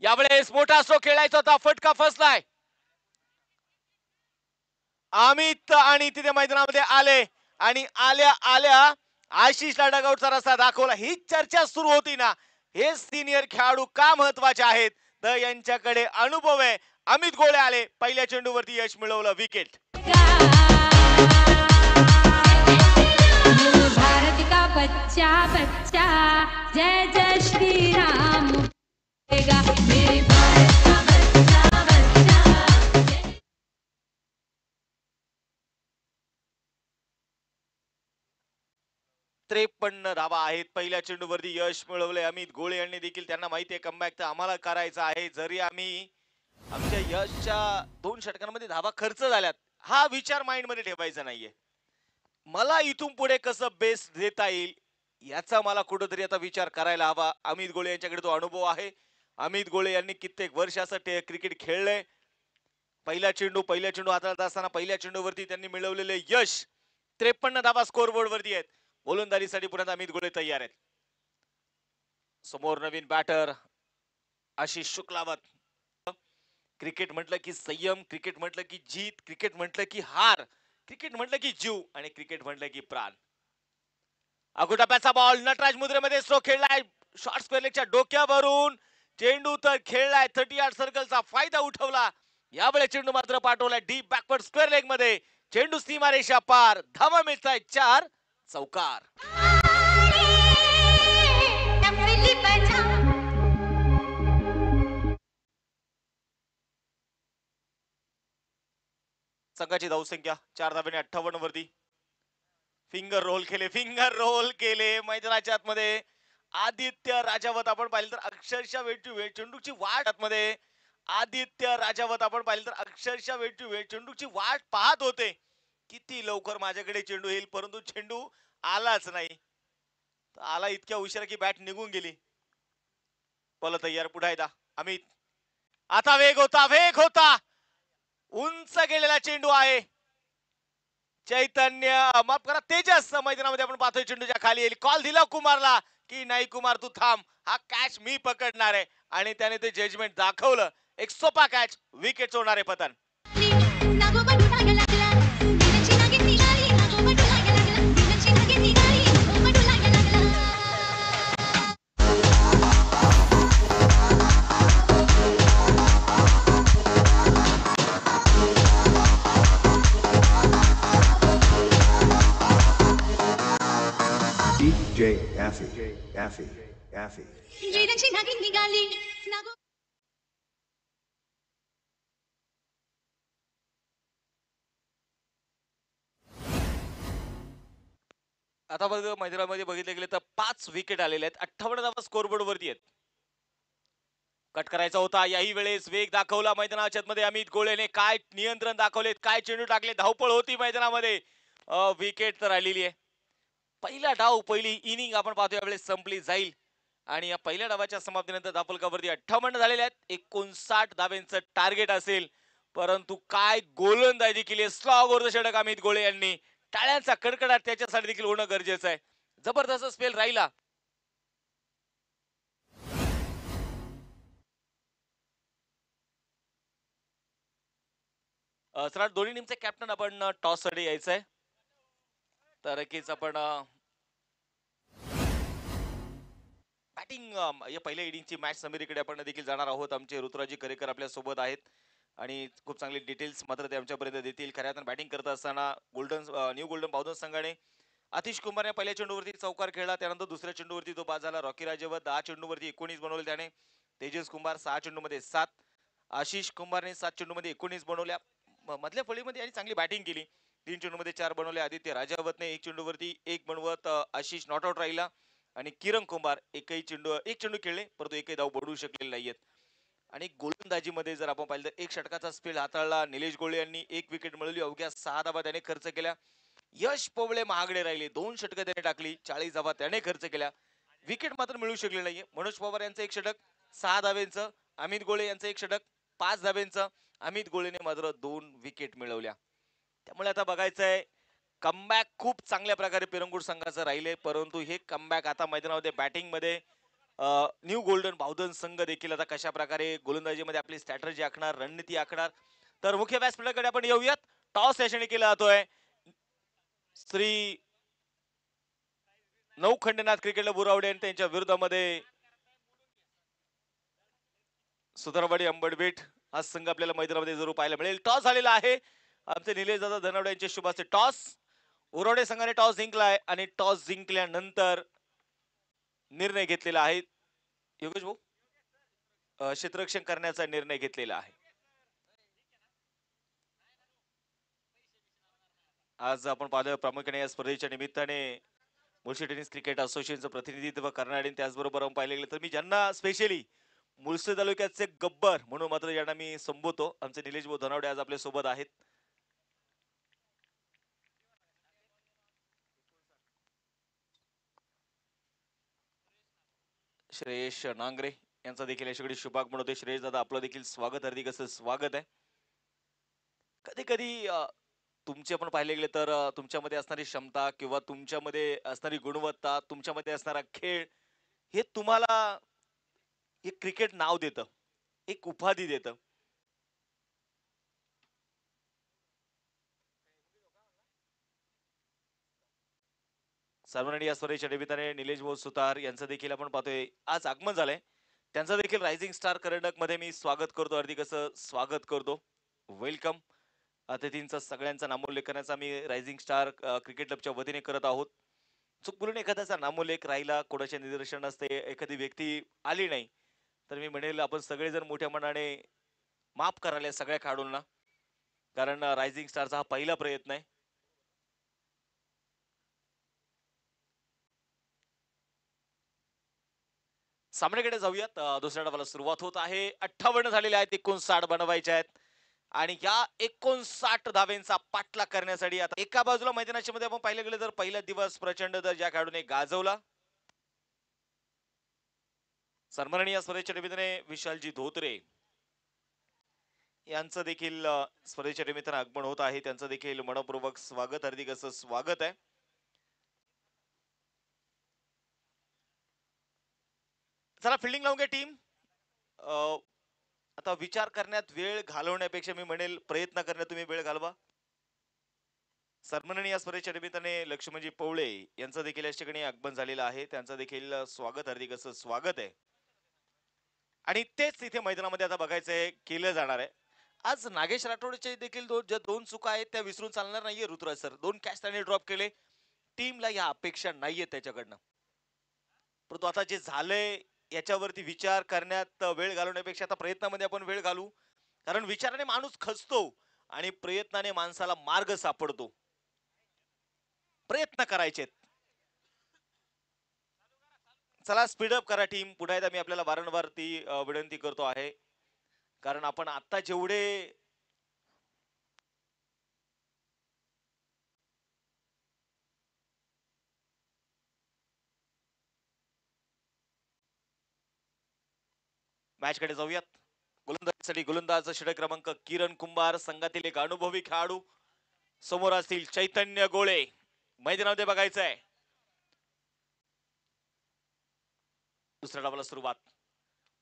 यावेळेस मोठा स्ट्रोक खेळायचा होता, फटका फसलाय. अमित आणि तिथे मैदानामध्ये आले आणि आल्या आल्या आशिषला डगआउटचा रस्ता दाखवला. ही चर्चा सुरू होती ना, हे सिनियर खेळाडू का महत्वाचे आहेत, तर यांच्याकडे अनुभव आहे. अमित गोळे आले, पहिल्या चेंडूवरती यश मिळवलं, विकेट. भारत का बच्चा बच्चा जय जय श्री राम बोलेगा मेरे भारत का बच्चा बच्चा. 53 धावा आहेत. पहिल्या चेंडूवरती यश मिळवले अमित गोळे यांनी देखील. त्यांना माहिती आहे कमबॅक तर आम्हाला करायचा आहे. जरी आम्ही आमच्या यशच्या 2 षटकांमध्ये धावा खर्च झाल्यात, हा विचार माइंड मध्ये ठेवायचा नाहीये. मला इथून पुढे कसं बेस्ट देता येईल याचा मला कुठेतरी आता विचार करायला हवा. अमित गोळे यांच्याकडे तो अनुभव आहे. अमित गोळे यांनी कित्येक वर्ष असं क्रिकेट खेळलंय. पहिला चेंडू हाताळत असताना पहिल्या चेंडूवरती त्यांनी मिळवलेले यश. 53 धावा स्कोर बोर्ड वरती आहेत. गोलंदाजीसाठी पुन्हा अमित गोळे तयार आहेत. समोर नवीन बॅटर आशिष शुक्लावत. क्रिकेट म्हटलं की संयम, क्रिकेट म्हटलं की जीत, क्रिकेट म्हटलं की हार, क्रिकेट म्हटलं की जीव आणि क्रिकेट म्हटलं की प्राण. अगोटाप्याचा बॉल नटराज मुद्रेमध्ये स्ट्रोक खेळलाय शॉर्ट स्क्वेअर लेगच्या डोक्यावरून. चेंडू तर खेळलाय 30 यार्ड सर्कलचा फायदा उठवला. यावेळी चेंडू मात्र पाठवलाय डीप बॅकवर्ड स्क्वेअर लेग मध्ये. चेंडू सीमारेषा पार. धावा मिळताय 4. चौकार. संघाची धावसंख्या 4 धाब्याने 58 वरती. फिंगर रोल केले मैदानाच्या आतमध्ये. आदित्य राजावत आपण पाहिलं तर अक्षरशः वेट टू वेट चेंडूची वाट आतमध्ये. आदित्य राजावत आपण पाहिलं तर अक्षरशः वेट टू वेट चेंडूची वाट पाहत होते, किती लवकर माझ्याकडे चेंडू येईल, परंतु चेंडू आलाच नाही. आला इतक्या उशिरा की बॅट निघून गेली. बोला तयार, पुढे एकदा अमित. आता वेग होता. उंच गेलेला चेंडू आहे. चैतन्य माफ करा तेजस मैदानामध्ये आपण पाहतोय चेंडूच्या खाली येईल. कॉल दिला कुमारला की नाही कुमार तू थांब, हा कॅच मी पकडणार आहे आणि त्याने ते जजमेंट दाखवलं. एक सोपा कॅच, विकेट सोडणारे पतन. DJ Affy. आता बघ मैदानामध्ये बघितले गेले तर 5 विकेट आलेले आहेत. 58 धावा स्कोरबोर्ड वरती आहेत. कट करायचा होता, याही वेळेस वेग दाखवला मैदानाच्या मध्ये अमित गोळेने. काय नियंत्रण दाखवलेत, काय चेंडू टाकले, धावपळ होती मैदानामध्ये. विकेट तर आलेली आहे. पहिला डाव, पहिली इनिंग आपण पाहतो यावेळेस संपली जाईल आणि या पहिल्या डावाच्या समाप्तीनंतर धावफलकावरती 58 झालेले आहेत. 59 धाब्यांचं टार्गेट असेल, परंतु काय गोलंदाजी केली. स्लॉग वर षटक अमित गोळे यांनी. टाळ्यांचा कडकडाट त्याच्यासाठी देखील होणं गरजेचं आहे. जबरदस्त स्पेल राहिला. सर दोन्ही टीमचे कॅप्टन आपण टॉस साठी यायचंय. तर नक्कीच आपण बॅटिंग या पहिल्या इनिंगची मॅच समितीकडे आपण देखील जाणार आहोत. आमचे ऋतुराजी करेकर आपल्या सोबत आहेत आणि खूप चांगले डिटेल्स मात्र ते आमच्यापर्यंत देतील. खऱ्या अर्थानं बॅटिंग करत असताना न्यू गोल्डन बौद्धन संघाने आतिश कुमारने पहिल्या चेंडूवरती चौकार खेळला, त्यानंतर दुसऱ्या चेंडूवरती तो बाद झाला. रॉकी राजेवर 10 चेंडूवरती 19 बनवले त्याने. तेजस कुमार 6 चेंडूमध्ये 7, आशिष कुमारने 7 चेंडूमध्ये 19 बनवल्या. मधल्या फळीमध्ये आणि चांगली बॅटिंग केली. 3 चेंडूमध्ये 4 बनवले. आदित्य राजावतने 1 चेंडूवरती 1 बनवत आशिष नॉट आउट राहिला आणि किरण कुमार एक चेंडू खेळले परंतु एकही धाव बनवू शकलेले नाहीयेत. आणि गोलंदाजीमध्ये जर आपण पाहिलं तर एक षटकाचा स्पेल हाताळला निलेश गोळे यांनी. 1 विकेट मिळवली. अवघ्या 6 धावा त्याने खर्च केल्या. यश पोवळे महागडे राहिले. 2 षटकं त्याने टाकली. 40 धावा त्याने खर्च केल्या. विकेट मात्र मिळू शकले नाहीये. मनोज पवार यांचं 1 षटक 6 धावेंचं. अमित गोळे यांचं 1 षटक 5 धावेंचं. अमित गोळेने मात्र 2 विकेट मिळवल्या. त्यामुळे आता बघायचंय कमबॅक खूप चांगल्या प्रकारे पिरंगुट संघाचं राहिले, परंतु हे कमबॅक आता मैदानामध्ये बॅटिंग मध्ये न्यू गोल्डन बौद्धन संघ देखील आता कशा प्रकारे गोलंदाजीमध्ये आपली स्ट्रॅटजी आखणार, रणनीती आखणार. तर मुख्य व्यासपीठाकडे आपण येऊयात. टॉस या क्षणी केला जातोय. श्री नौखंडनाथ क्रिकेट बुरावडे आणि त्यांच्या विरोधामध्ये सुधारवाडी अंबडबीट हा संघ आपल्याला मैदानामध्ये जरूर पाहायला मिळेल. टॉस झालेला आहे. आमचे निलेश दादा धनावडे यांचे शुभ असते. टॉस उरावडे संघाने टॉस जिंकलाय आणि टॉस जिंकल्यानंतर निर्णय घेतलेला आहे योगेश भाऊ क्षेत्ररक्षण करण्याचा निर्णय घेतलेला आहे. आज आपण पाहिलं प्रामुख्याने या स्पर्धेच्या निमित्ताने मुळशी टेनिस क्रिकेट असोसिएशनचं प्रतिनिधित्व करणारे, त्याचबरोबर आपण पाहिले गेले तर मी ज्यांना स्पेशली मुळशी तालुक्याचे गब्बर म्हणून मात्र ज्यांना मी संबोधतो, आमचे निलेश भाऊ धनावडे आज आपल्या सोबत आहेत. श्रेयश नांगरे यांचा देखील याच्याकडे शुभागमन होते. श्रेयश दादा आपलं देखील स्वागत, हार्दिक असं स्वागत आहे. कधी कधी तुमचे आपण पाहिले गेले तर तुमच्यामध्ये असणारी क्षमता किंवा तुमच्यामध्ये असणारी गुणवत्ता, तुमच्यामध्ये असणारा खेळ हे तुम्हाला एक क्रिकेट नाव देतं, एक उपाधी देतं. सर्वांनी या स्पर्धेच्या निमित्ताने निलेश भाऊ सुतार यांचं देखील आपण पाहतोय आज आगमन झालंय. त्यांचं देखील रायझिंग स्टार करंडक मध्ये मी स्वागत करतो, हार्दिक असं स्वागत करतो. वेलकम. अतिथींचा सगळ्यांचा नामोल्लेख करण्याचा आम्ही रायझिंग स्टार क्रिकेट क्लबच्या वतीने करत आहोत. चुकून एखाद्याचा नामोल्लेख राहिला, कोणाच्या निदर्शन असते, एखादी व्यक्ती आली नाही तर मी म्हणेल आपण सगळेजण मोठ्या मनाने माफ करायला सगळ्या खेळाडूंना, कारण रायझिंग स्टारचा हा पहिला प्रयत्न आहे. सामन्याकडे जाऊयात. दुसऱ्या डावाला सुरुवात होत आहे. 58 झालेले आहेत, 59 बनवायचे आहेत आणि या 59 धावेंचा पाठलाग करण्यासाठी आता एका बाजूला मैदानाच्या मध्ये आपण पाहिलं गेलं तर पहिला दिवस प्रचंड दर ज्या खेळाडूने गाजवला, सन्माननीय स्पर्धेच्या निमित्ताने विशालजी धोत्रे यांचं देखील स्पर्धेच्या निमित्ताने आगमन होत आहे. त्यांचं देखील मनपूर्वक स्वागत, हार्दिक असं स्वागत आहे. चला फिल्डिंग लावून घ्या टीम. आता विचार करण्यात वेळ घालवण्यापेक्षा मी म्हणेल प्रयत्न करण्यात तुम्ही वेळ घालवा. सन्माननीय स्पर्धेच्या निमित्ताने लक्ष्मणजी पवळे यांचं देखील या ठिकाणी आगमन झालेलं आहे. त्यांचं देखील स्वागत, हार्दिक असं स्वागत आहे. आणि तेच इथे मैदानामध्ये आता बघायचंय केलं जाणार आहे. आज नागेश राठोडचे देखील दोन चुका आहेत त्या विसरून चालणार नाहीये. ऋतुराज सर 2 कॅच त्याने ड्रॉप केले. टीमला या अपेक्षा नाहीये त्याच्याकडनं, परंतु आता जे झालंय याच्यावरती विचार करण्यात वेळ घालवण्यापेक्षा आता प्रयत्नामध्ये आपण वेळ घालू, कारण विचाराने माणूस खचतो आणि प्रयत्नाने माणसाला मार्ग सापडतो. प्रयत्न करायचे. चला स्पीडअप करा टीम. पुन्हा एकदा मी आपल्याला वारंवार ती विनंती करतो आहे, कारण आपण आता जेवढे मॅच कडे जाऊयात. गोलंदाजीसाठी गोलंदाज षटक क्रमांक किरण कुंभार, संघातील एक अनुभवी खेळाडू. समोर असतील चैतन्य गोळे. मैदानामध्ये बघायचं आहे. दुसऱ्या डावाला सुरुवात.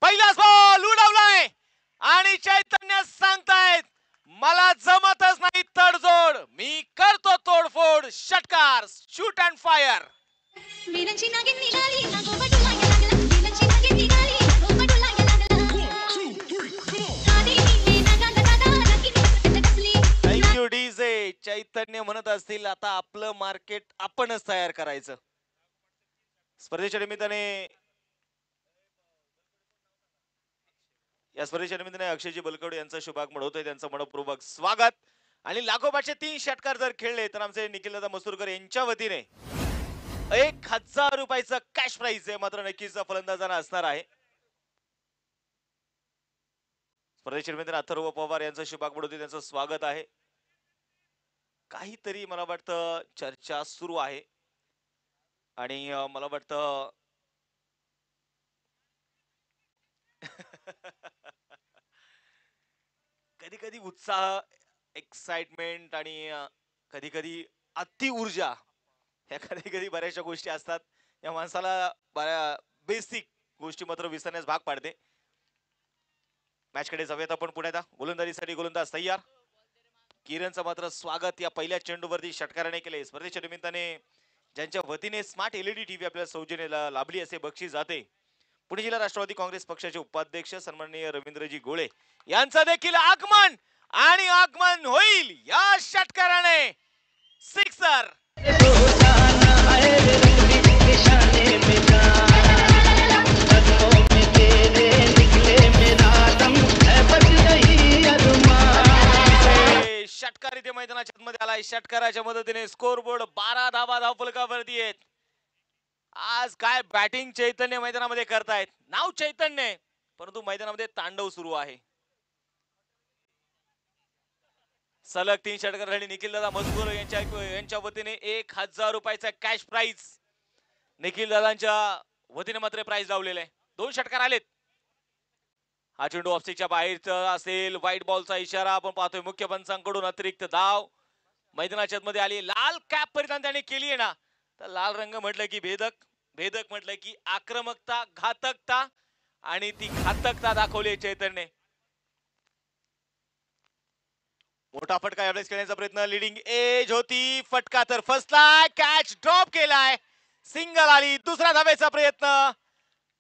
पहिलाच बॉल उडवलाय आणि चैतन्य सांगतायत मला जमतच नाही तडजोड, मी करतो तोडफोड. षटकार दिलांची नागिन निघाली नागोबा डोलायला लागला दिलांची नागिन निघाली नागोबा डोलायला लागला दादी नी नगा दादा नागिन त्याच्या टपली थँक्यू डीजे. चैतन्य म्हणत असतील आता आपलं मार्केट आपणच तयार करायचं. स्पर्धेच्या निमित्ताने या स्पर्धेच्या निमित्ताने अक्षयजी बलकवडे यांचं शुभागमन होतोय. त्यांचं मनपूर्वक स्वागत. आणि लागोपाठचे 3 षटकार जर खेळले तर आमचे निखिलदादा मसूरकर यांच्या वतीने 1000 रुपयाचं कॅश प्राइज आहे. मात्र नक्कीच फलंदाजांना असणार आहे. स्पर्धेच्या निमित्ताने अथर्व पवार यांचं शुभागमन होते. त्यांचं स्वागत आहे. काहीतरी मला वाटतं चर्चा सुरू आहे आणि मला वाटतं कधी कधी उत्साह, एक्साइटमेंट आणि कधी कधी अति ऊर्जा ह्या कधी कधी बऱ्याचशा गोष्टी असतात. या माणसाला बऱ्या बेसिक गोष्टी मात्र विसरण्यास भाग पाडते. मॅच कडे जाऊयात आपण पुण्यात. गोलंदाजीसाठी गोलंदाज तयार. किरणचं मात्र स्वागत या पहिल्या चेंडूवरती षटकाराने केले. स्पर्धेच्या निमित्ताने ज्यांच्या वतीने स्मार्ट एलईडी टीव्ही आपल्या सौजन्याला लाभली असे बक्षीस जाते. पुणे जिल्हा राष्ट्रवादी काँग्रेस पक्षाचे उपाध्यक्ष सन्माननीय रवींद्रजी गोळे यांचं देखील आगमन आणि आगमन होईल या षटकाराने. सिक्सर. षटकार इथे मैदानाच्या मध्ये आलाय. षटकाराच्या मदतीने स्कोर बोर्ड 12 धावा धावफलकावरती आहेत. आज काय बॅटिंग चैतन्य मैदानामध्ये करतायत. नाव चैतन्य परंतु मैदानामध्ये तांडव सुरू आहे. सलग 3 षटकार झाली. निखिल दादा मजकूर यांच्या वतीने 1000 रुपयाचा कॅश प्राइज. निखिल दादांच्या वतीने मात्र प्राइज लावलेलं आहे. 2 षटकार आलेत. हा चेंडू ऑफस्टिकच्या बाहेरचा असेल. व्हाईट बॉलचा इशारा आपण पाहतोय. मुख्य पंचांकडून अतिरिक्त धाव मैदानाच्या मध्ये आली. लाल कॅप परिधान त्याने केली आहे ना. तर लाल रंग म्हटलं की भेदक, भेदक म्हटलं की आक्रमकता, घातकता आणि ती घातकता दाखवली चैतन्य. मोठा फटका यावेळेस खेळण्याचा प्रयत्न. लिडिंग एज होती. फटका तर फसलाय. कॅच ड्रॉप केलाय. सिंगल आली. दुसऱ्या धावेचा प्रयत्न.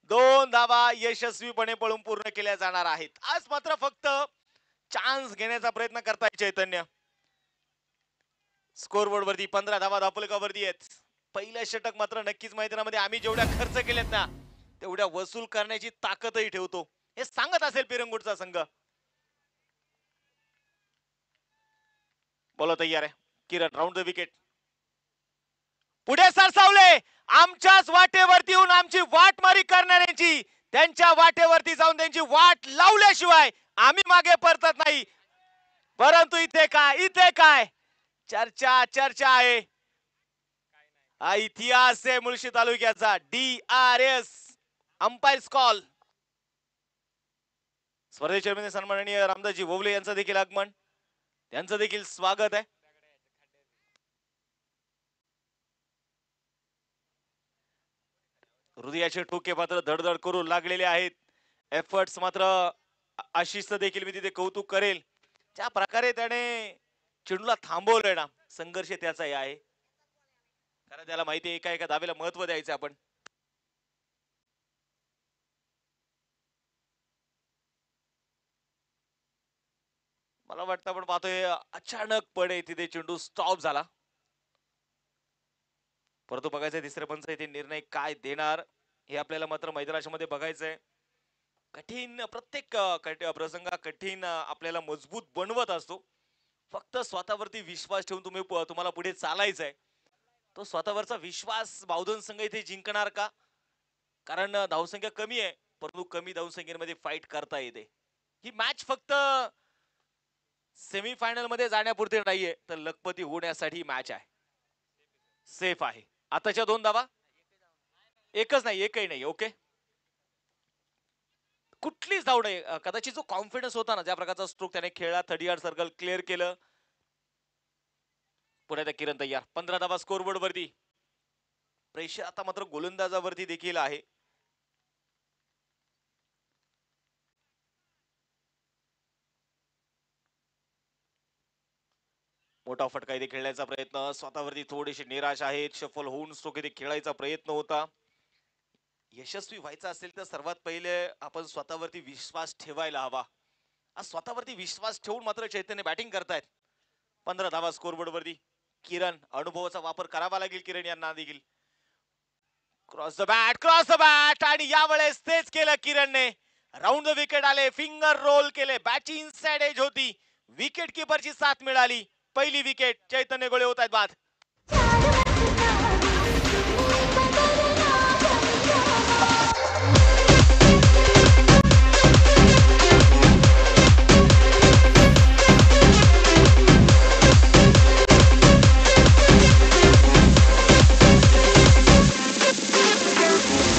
2 धावा यशस्वीपणे पळून पूर्ण केल्या जाणार आहेत. आज मात्र फक्त चान्स घेण्याचा प्रयत्न करताय चैतन्य. स्कोर बोर्ड वरती 15 धावा धावफलकावरती आहेत. पहिलं षटक मात्र नक्कीच मैदानामध्ये आम्ही जेवढ्या खर्च केलेत ना तेवढ्या वसूल करण्याची ताकदही ठेवतो हे सांगत असेल पिरंगुटचा संघ. बोला तयार आहे. किरण राऊंड द विकेट. पुढे सरसावले. आमच्याच वाटेवरती येऊन आमची वाटमारी करणाऱ्यांची त्यांच्या वाटेवरती जाऊन त्यांची वाट लावल्याशिवाय आम्ही मागे परतत नाही. परंतु इथे काय चर्चा चर्चा आहे. हा इतिहास आहे मुळशी तालुक्याचा. DRS umpires call. स्पर्धेच्या सन्माननीय रामदासजी वोवले यांचं देखील आगमन. त्यांचं देखील स्वागत आहे. हृदयाचे ठोके मात्र धडधड करू लागलेले आहेत. एफर्ट्स मात्र आशिषचं देखील मी तिथे कौतुक करेल. ज्या प्रकारे त्याने चेंडूला थांबवलंय ना संघर्ष त्याचाही आहे. कारण त्याला माहिती आहे एका धावेला महत्व द्यायचं आपण. मला वाटतं आपण पाहतोय अचानकपणे तिथे चेंडू स्टॉप झाला. परंतु बघायचंय तिसरे पंच इथे निर्णय काय देणार हे आपल्याला मात्र मैदानाच्या मध्ये बघायचंय. कठीण प्रत्येक प्रसंग कठीण आपल्याला मजबूत बनवत असतो. फक्त स्वतःवरती विश्वास ठेवून तुम्हाला पुढे चालायचंय. तो स्वतःवरचा विश्वास बावधन संघ इथे जिंकणार का? कारण धावसंख्या कमी आहे परंतु कमी धावसंख्येमध्ये फाईट करता येते. ही मॅच फक्त सेमीफायनल मध्ये जाण्यापुरती नाहीये तर लखपती होण्यासाठी मॅच आहे. सेफ आहे. आताच्या 2 धावा एकच नाही एकही नाही. ओके कुठलीच धाव नाही. कदाचित जो कॉन्फिडन्स होता ना ज्या प्रकारचा स्ट्रोक त्याने खेळला 30 यार्ड सर्कल क्लिअर केलं. पुण्यात किरण तयार. 15 धावा स्कोर बोर्ड वरती. प्रेशर आता मात्र गोलंदाजावरती देखील आहे. मोठा फटका इथे खेळण्याचा प्रयत्न, स्वतःवरती थोडीशी निराश आहेत, शफल होऊन स्ट्रोक इथे खेळायचा प्रयत्न होता. यशस्वी व्हायचं असेल तर सर्वात पहिले आपण स्वतःवरती विश्वास ठेवायला हवा. आज स्वतःवरती विश्वास ठेवून मात्र चैतन्य बॅटिंग करतायत. 15 धावा स्कोरबोर्ड वरती. किरण, अनुभवाचा वापर करावा लागेल किरण यांना देखील. क्रॉस द बॅट आणि यावेळेस तेच केलं किरणने. राऊंड द विकेट आले, फिंगर रोल केले, बॅटची इनसाइड एज होती, विकेट किपरची साथ मिळाली. पहिली विकेट, चैतन्य गोळे होत आहेत बाद.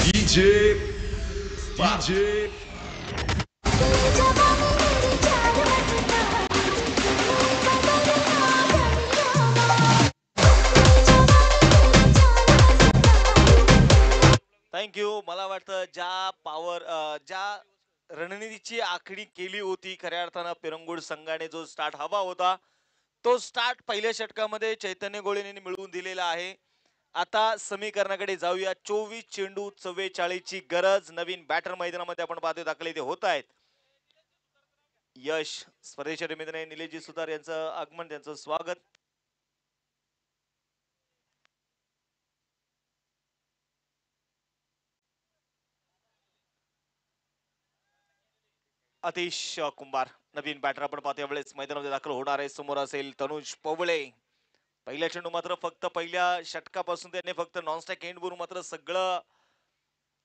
DJ. थँक्यू. मला वाटतं ज्या रणनीतीची आखणी केली होती खऱ्या अर्थानं पिरंगुड संघाने, जो स्टार्ट हवा होता तो स्टार्ट पहिल्या षटकामध्ये चैतन्य गोळेने मिळवून दिलेला आहे. आता समीकरणाकडे जाऊया. 24 चेंडू 44 ची गरज. नवीन बॅटर मैदानामध्ये आपण पाहतोय दाखल इथे होत आहेत. यश, स्पर्धेच्या मित्र निलेशजी सुतार यांचं आगमन, त्यांचं स्वागत. अतिश कुंभार नवीन बॅटर आपण पाहतो यावेळेस मैदानामध्ये दाखल होणार आहे. समोर असेल तनुज पवळे. पहिल्या चेंडू मात्र फक्त पहिल्या षटकापासून त्यांनी फक्त नॉनस्टॅक एंडवरून मात्र सगळं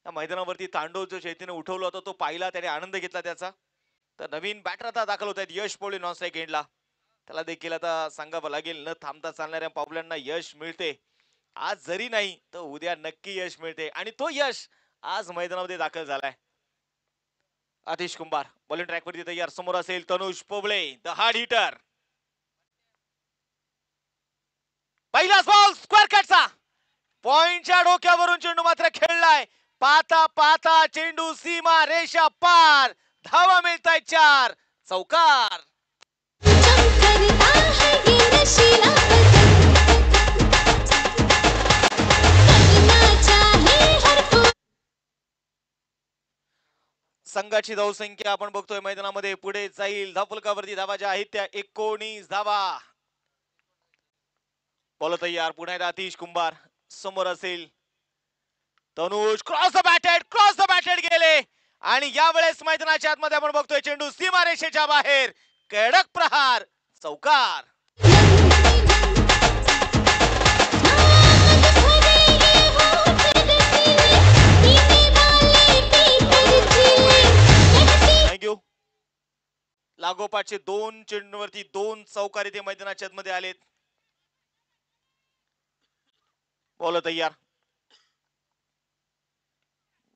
या मैदानावरती तांडव जो चैतन्य उठवला होता तो पाहिला, त्याने आनंद घेतला त्याचा. तर नवीन बॅटर आता दाखल होत आहेत. यश पवळे नॉनस्टॅक एंडला. त्याला देखील आता सांगावं लागेल, न थांबता चालणाऱ्या पावलांना यश मिळते. आज जरी नाही तर उद्या नक्की यश मिळते आणि तो यश आज मैदानामध्ये दाखल झालाय. आतिश कुंभार बॉलिंग ट्रॅक वरती तयार. समोर असेल तनुज पोबळे, द हार्ड हिटर. पहिलाच बॉल स्क्वेअर कटचा. पॉइंटच्या डोक्यावरून चेंडू मात्र खेळलाय. पाहता पाहता चेंडू सीमा रेषा पार. धावा मिळताय 4. चौकार. संघाची धावसंख्या आपण बघतोय मैदानामध्ये पुढे जाईल. धावफलकावरती धावा ज्या आहेत त्या 19 धावा. बॉल तयार. पुन्हा एकदा आतिश कुंभार. समोर असेल तनुज. क्रॉस द बॅटेड गेले आणि यावेळेस मैदानाच्या आतमध्ये आपण बघतोय चेंडू सीमारेषेच्या बाहेर. कडक प्रहार. चौकार. थँक्यू. लागोपाठचे 2 चेंडूवरती 2 चौकार इथे मैदानाच्या आतमध्ये आलेत. बॉल तयार.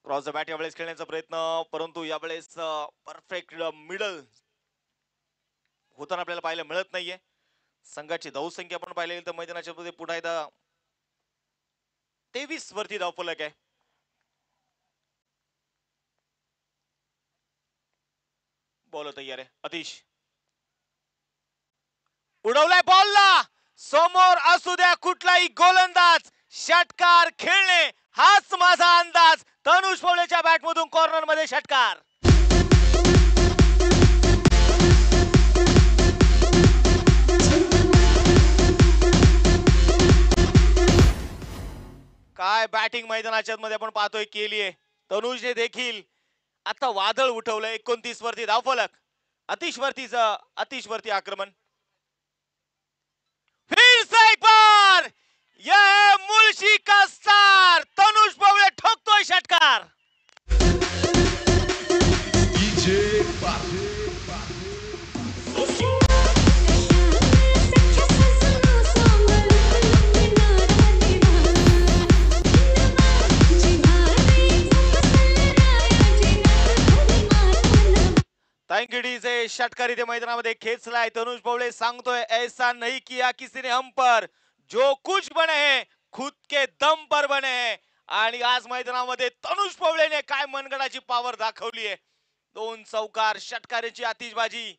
क्रॉस द बॅट यावेळेस खेळण्याचा प्रयत्न, परंतु यावेळेस परफेक्ट मिडल होताना आपल्याला पाहायला मिळत नाहीये. संघाची धावसंख्या आपण पाहिली तर मैदानाच्या मध्ये पुन्हा एकदा 23 वरती धावफलक आहे. बॉल तयार आहे. अतिश उडवलाय बॉलला. समोर असू द्या कुठलाही गोलंदाज, षटकार खेळणे हाच माझा अंदाज. तनुज पवळेच्या बॅट मधून कॉर्नर मध्ये षटकार. काय बॅटिंग मैदानाच्या मध्ये आपण पाहतोय केलीये. तनुजने देखील आता वादळ उठवलंय. 29 वरती धावफलक. अतिश वरती आक्रमण. फिर से एक बार यह मुळशी का स्टार तनुज पवळे ठोकतोय षटकार. Thank you DJ. षटकार इथे मैदानामध्ये खेचलाय. तनुज पवळे सांगतोय ऐसा नहीं किया किसी ने हम पर, जो कुछ बने हैं खुद के दम पर बने हैं. आणि आज मैदानामध्ये तनुज पवळेने काय मनगडाची पॉवर दाखवली आहे. 2 चौकार, षटकाराची आतिषबाजी.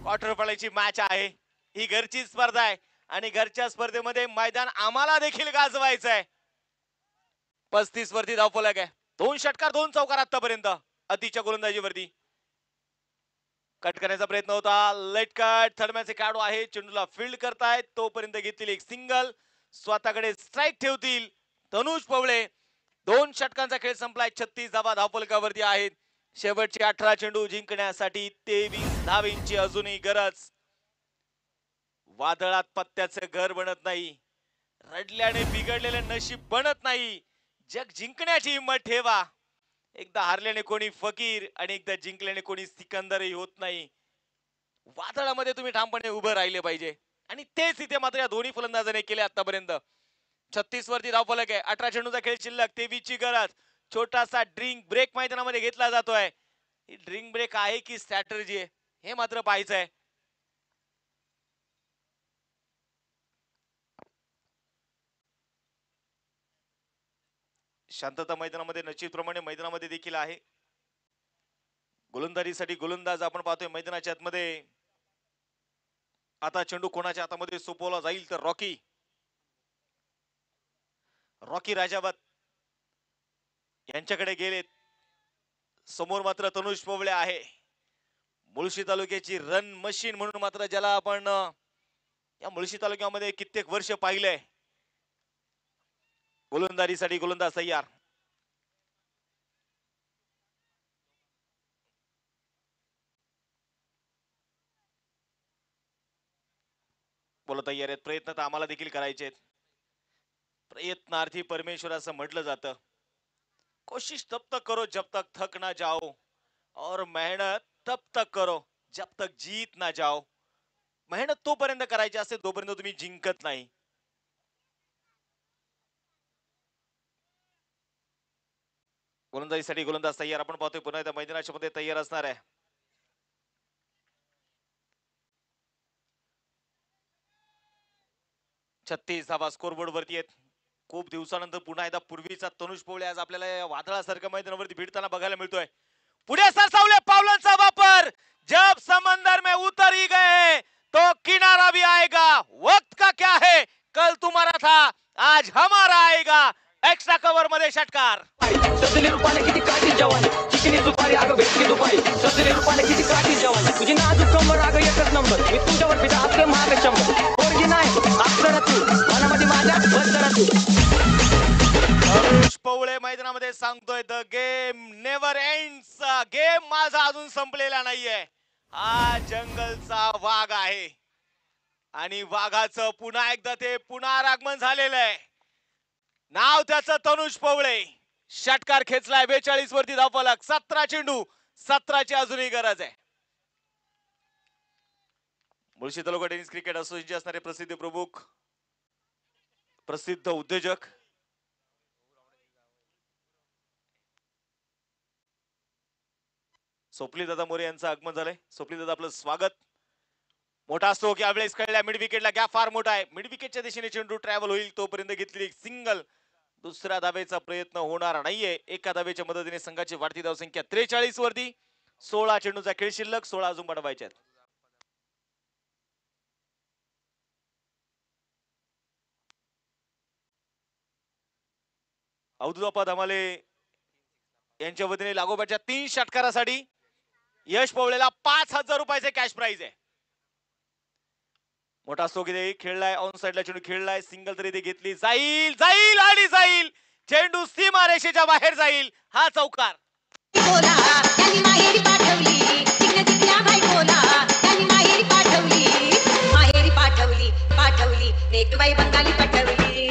क्वार्टर फायनलची मॅच आहे. ही घरची स्पर्धा आहे आणि घरच्या स्पर्धेमध्ये मैदान आम्हाला देखील गाजवायचं आहे. 35 वरती धावफलक आहे. 2 षटकार 2 चौकार आतापर्यंत अतिच्या गोलंदाजीवरती. कट करण्याचा प्रयत्न होता, लेट कट. थर्डमॅनचे खेळाडू आहे, चेंडूला फील्ड करतायत. तोपर्यंत घेतील एक सिंगल, स्वतःकडे स्ट्राईक ठेवतील तनुज पवळे. 2 षटकांचा खेळ संपलाय. 36 धावा धावफलकावरती आहेत. शेवटचे 18 चेंडू जिंकण्यासाठी 23 धावेंची अजूनही गरज. वादळात पत्त्याचं घर बनत नाही, रडल्याने बिघडलेले नशीब बनत नाही. जग जिंकण्याची हिंमत ठेवा. एकदा हारल्याने कोणी फकीर आणि एकदा जिंकल्याने कोणी सिकंदरही होत नाही. वादळामध्ये तुम्ही ठामपणे उभं राहिले पाहिजे आणि तेच इथे मात्र या दोन्ही फलंदाजांनी केले आतापर्यंत. 36 वरती धावफलक आहे. 18 चेंडूचा खेळ शिल्लक. 23 ची गरज. छोटासा ड्रिंक ब्रेक मैदानामध्ये घेतला जातोय. ही ड्रिंक ब्रेक आहे की स्ट्रॅटर्जी आहे हे मात्र पाहायचं आहे. शांतता मैदानामध्ये निश्चितप्रमाणे मैदानामध्ये देखील आहे. गोलंदाजीसाठी गोलंदाज आपण पाहतोय मैदानाच्या आतमध्ये. आता चेंडू कोणाच्या हातामध्ये सोपवला जाईल तर रॉकी राजावत यांच्याकडे गेलेत. समोर मात्र तनुज पवळे आहे. मुळशी तालुक्याची रन मशीन म्हणून मात्र ज्याला आपण या मुळशी तालुक्यामध्ये कित्येक वर्ष पाहिलंय. गोलंदाजीसाठी गोलंदाज तयार. बोला तयार आहेत. प्रयत्न तर आम्हाला देखील करायचे आहेत. प्रयत्नार्थी परमेश्वर असं म्हटलं जातं. कोशिश तब तक करो जब तक थक ना जाओ और मेहनत तब तक करो जब तक जीत ना जाओ. मेहनत तोपर्यंत करायची असते तोपर्यंत तुम्ही जिंकत नाही. गोलंदाजीसाठी गोलंदाज तयार. आपण पाहतोय पुन्हा एकदा मैदानाच्या मध्ये तयार असणार आहे. छत्तीस धावा स्कोरबोर्ड वरती आहेत. खूप दिवसानंतर पुन्हा एकदा पूर्वीचा तनुज पवळे आज आपल्याला या वादळासारख्या मैदानावरती भिडताना बघायला मिळतोय. पुढे सरसावले पावलांचा वापर. जब समंदर में उतर ही गए तो किनारा भी आएगा. वक्त का क्या है, कल तुम्हारा था आज हमारा आएगा. एक्स्ट्रा कव्हर मध्ये षटकार. सजले रुपाने किती काठी जवानी, चिकनी सुपारी अगं भेटली दुपारी. सजले रुपाने किती काठी जवानी, तुझी नाजूक कमर अगं एकच नंबर. मी तुझ्यावर पिता आपले महाग शंभर. पोरगी नाही अक्षर तू, मनामध्ये माझ्या बंदर तू. तनुज पवळे मैदानामध्ये सांगतोय the game never ends. Game माझा अजून संपलेला नाहीये. हा जंगलचा वाघ आहे आणि वाघाचं पुन्हा एकदा ते पुनरागमन झालेलं आहे. नाव त्याचं तनुज पवळे. षटकार खेचलाय. 42 वरती धावफलक. 17 चेंडू 17 ची अजूनही गरज आहे. मुळशी तालुका टेनिस क्रिकेट असोसिएशनचे असणारे प्रसिद्ध प्रमुख, प्रसिद्ध उद्योजक स्वप्नील दादा मोरे यांचं आगमन झालंय. स्वप्नील दादा आपलं स्वागत. मोठा स्ट्रोक यावेळेस खेळला. मिड विकेटला गॅप फार मोठा आहे. मिड विकेटच्या दिशेने चेंडू ट्रॅव्हल होईल तोपर्यंत घेतलेली एक सिंगल. दुसऱ्या धावेचा प्रयत्न होणार नाहीये. एका धावेच्या मदतीने संघाची वाढती धावसंख्या 43 वरती. 16 चेंडूचा खेळ शिल्लक. 16 अजून बनवायचे आहेत. अवधूत धमाले यांच्या वतीने लागोपाठच्या 3 षटकारासाठी यश पवळेला 5,000 रुपयाचे कॅश प्राइज आहे. मोठा स्ट्रोक इथे खेळलाय. ऑन साइडला चेंडू खेळलाय. सिंगल तरी इथे घेतली जाईल जाईल आणि जाईल. चेंडू सीमारेषेच्या बाहेर जाईल. हा चौकार. बोला त्यांनी माहेरी पाठवली चिकन चिकन्या बाई बोला त्यांनी माहेरी पाठवली नेकबाई बंगाली पटवली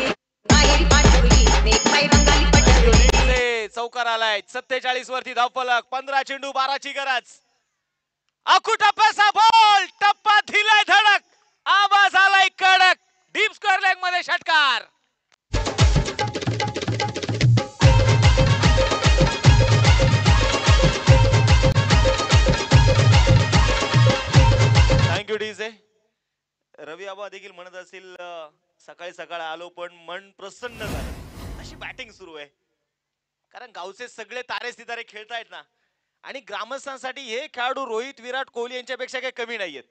माहेरी पाठवली नेकबाई बंगाली पटवली. चौकार आलाय. 47 वरती धावफलक. 15 चेंडू 12 ची गरज. अकू टप्प्याचा बॉल. टप्पा दिलाय धडक. आवाज आलाय कडक. डीप स्क्वेअर लेग मध्ये षटकार. Thank you DJ. रवी आबा देखील म्हणत असतील सकाळी सकाळी आलो पण मन प्रसन्न झालं. अशी बॅटिंग सुरू आहे. कारण गावचे सगळे तारे सितारे खेळतायत ना आणि ग्रामस्थांसाठी हे खेळाडू रोहित विराट कोहली यांच्यापेक्षा काही कमी नाहीयेत.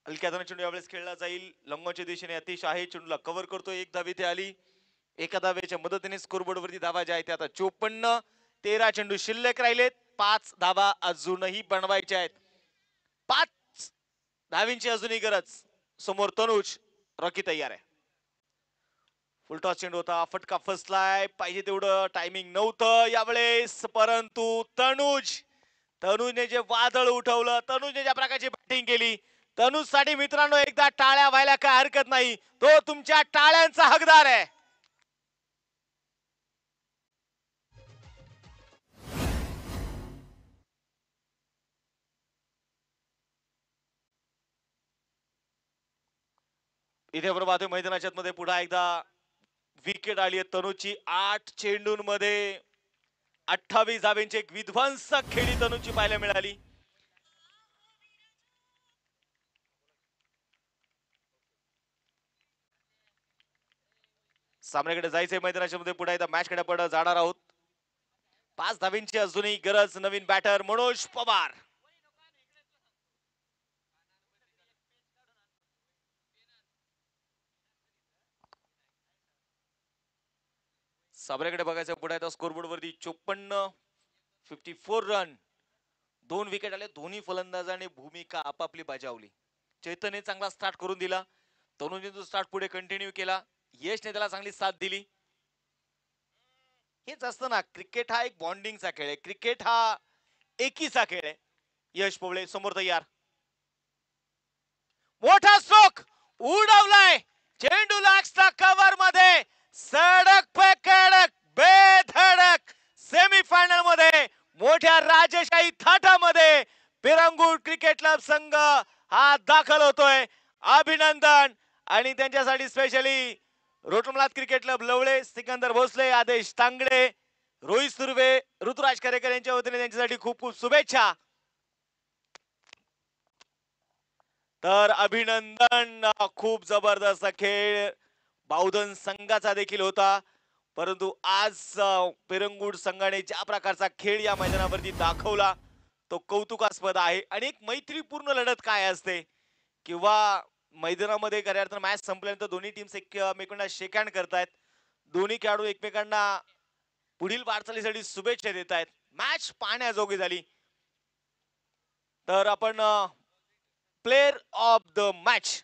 हलक्या हाताने चेंडू यावेळेस खेळला जाईल. लंगोच्या दिशेने अतिश आहे, चेंडूला कव्हर करतो. एक धाव इथे आली. एका धावेच्या मदतीने स्कोरबोर्ड वरती धावा ज्या आहेत त्या आता 54. 13 चेंडू शिल्लक राहिलेत. 5 धावा अजूनही बनवायच्या आहेत. 5 धावींची अजूनही गरज. समोर तनुज. रॉकी तयार आहे. फुलटॉस चेंडू होता, फटका फसलाय. पाहिजे तेवढं टायमिंग नव्हतं यावेळेस, परंतु तनुजने जे वादळ उठवलं, तनुजने ज्या प्रकारची बॅटिंग केली, तनुज साठी मित्रांनो एकदा टाळ्या व्हायला काय हरकत नाही. तो तुमच्या टाळ्यांचा हकदार आहे. इथे आपण पाहतोय मैदानाच्या मध्ये पुन्हा एकदा विकेट आली आहे तनुची. 8 चेंडूंमध्ये 28 धावेंची एक विध्वंसक खेळी तनुची पाहायला मिळाली. सामन्याकडे जायचंय मैदानाच्या मध्ये. पुन्हा एकदा मॅच कडे आपण जाणार आहोत. 5 धावेंची अजूनही गरज. नवीन बॅटर मनोज पवार. सामन्याकडे बघायचं पुढे आता स्कोरबोर्ड वरती 54 रन. 2 विकेट आले. दोन्ही फलंदाजांनी भूमिका आपापली बजावली. चैतन्य चांगला स्टार्ट करून दिला. तनुजने तो स्टार्ट पुढे कंटिन्यू केला. यशने त्याला चांगली साथ दिली. हेच असतं ना, क्रिकेट हा एक बॉन्डिंगचा खेळ आहे. क्रिकेट हा एकीचा खेळ आहे. यश पोवळे समोर तयार. मोठा स्ट्रोक उडवलाय. चेंडू लागला कव्हर मध्ये. सडक पे कडक बेधडक सेमीफायनल मध्ये मोठ्या राजेशाही थाटामध्ये पिरंगुळ क्रिकेट क्लब संघ हा दाखल होतोय. अभिनंदन. आणि त्यांच्यासाठी स्पेशली रोटमलात क्रिकेट क्लब लवळे, सिकंदर भोसले, आदेश तांगडे, रोहित सुर्वे, ऋतुराज करेकर यांच्या वतीने त्यांच्यासाठी खूप खूप शुभेच्छा. तर अभिनंदन. खूप जबरदस्त खेळ बावधन संघाचा देखील होता, परंतु आज पिरंगुळ संघाने ज्या प्रकारचा खेळ या मैदानावरती दाखवला तो कौतुकास्पद आहे. आणि एक मैत्रीपूर्ण लढत काय असते, किंवा मैदानामध्ये खऱ्या अर्थानं मॅच संपल्यानंतर दोन्ही टीम्स एकमेकांना शेक हँड करतायत. दोन्ही खेळाडू एकमेकांना पुढील वाटचालीसाठी शुभेच्छा देत आहेत. मॅच पाहण्याजोगी झाली. तर आपण प्लेयर ऑफ द मॅच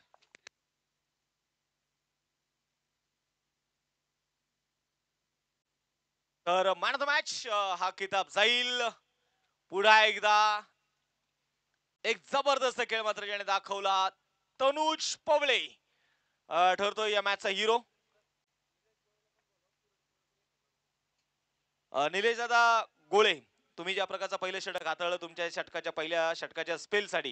तर मॅन ऑफ द मॅच हा किताब जाईल. पुन्हा एकदा एक जबरदस्त खेळ मात्र ज्याने दाखवला तनुज पवळे ठरतो या मॅचचा हिरो. निलेश दादा गोळे, तुम्ही ज्या प्रकारचा पहिलं षटक हाताळलं, तुमच्या षटकाच्या पहिल्या षटकाच्या स्पेल साठी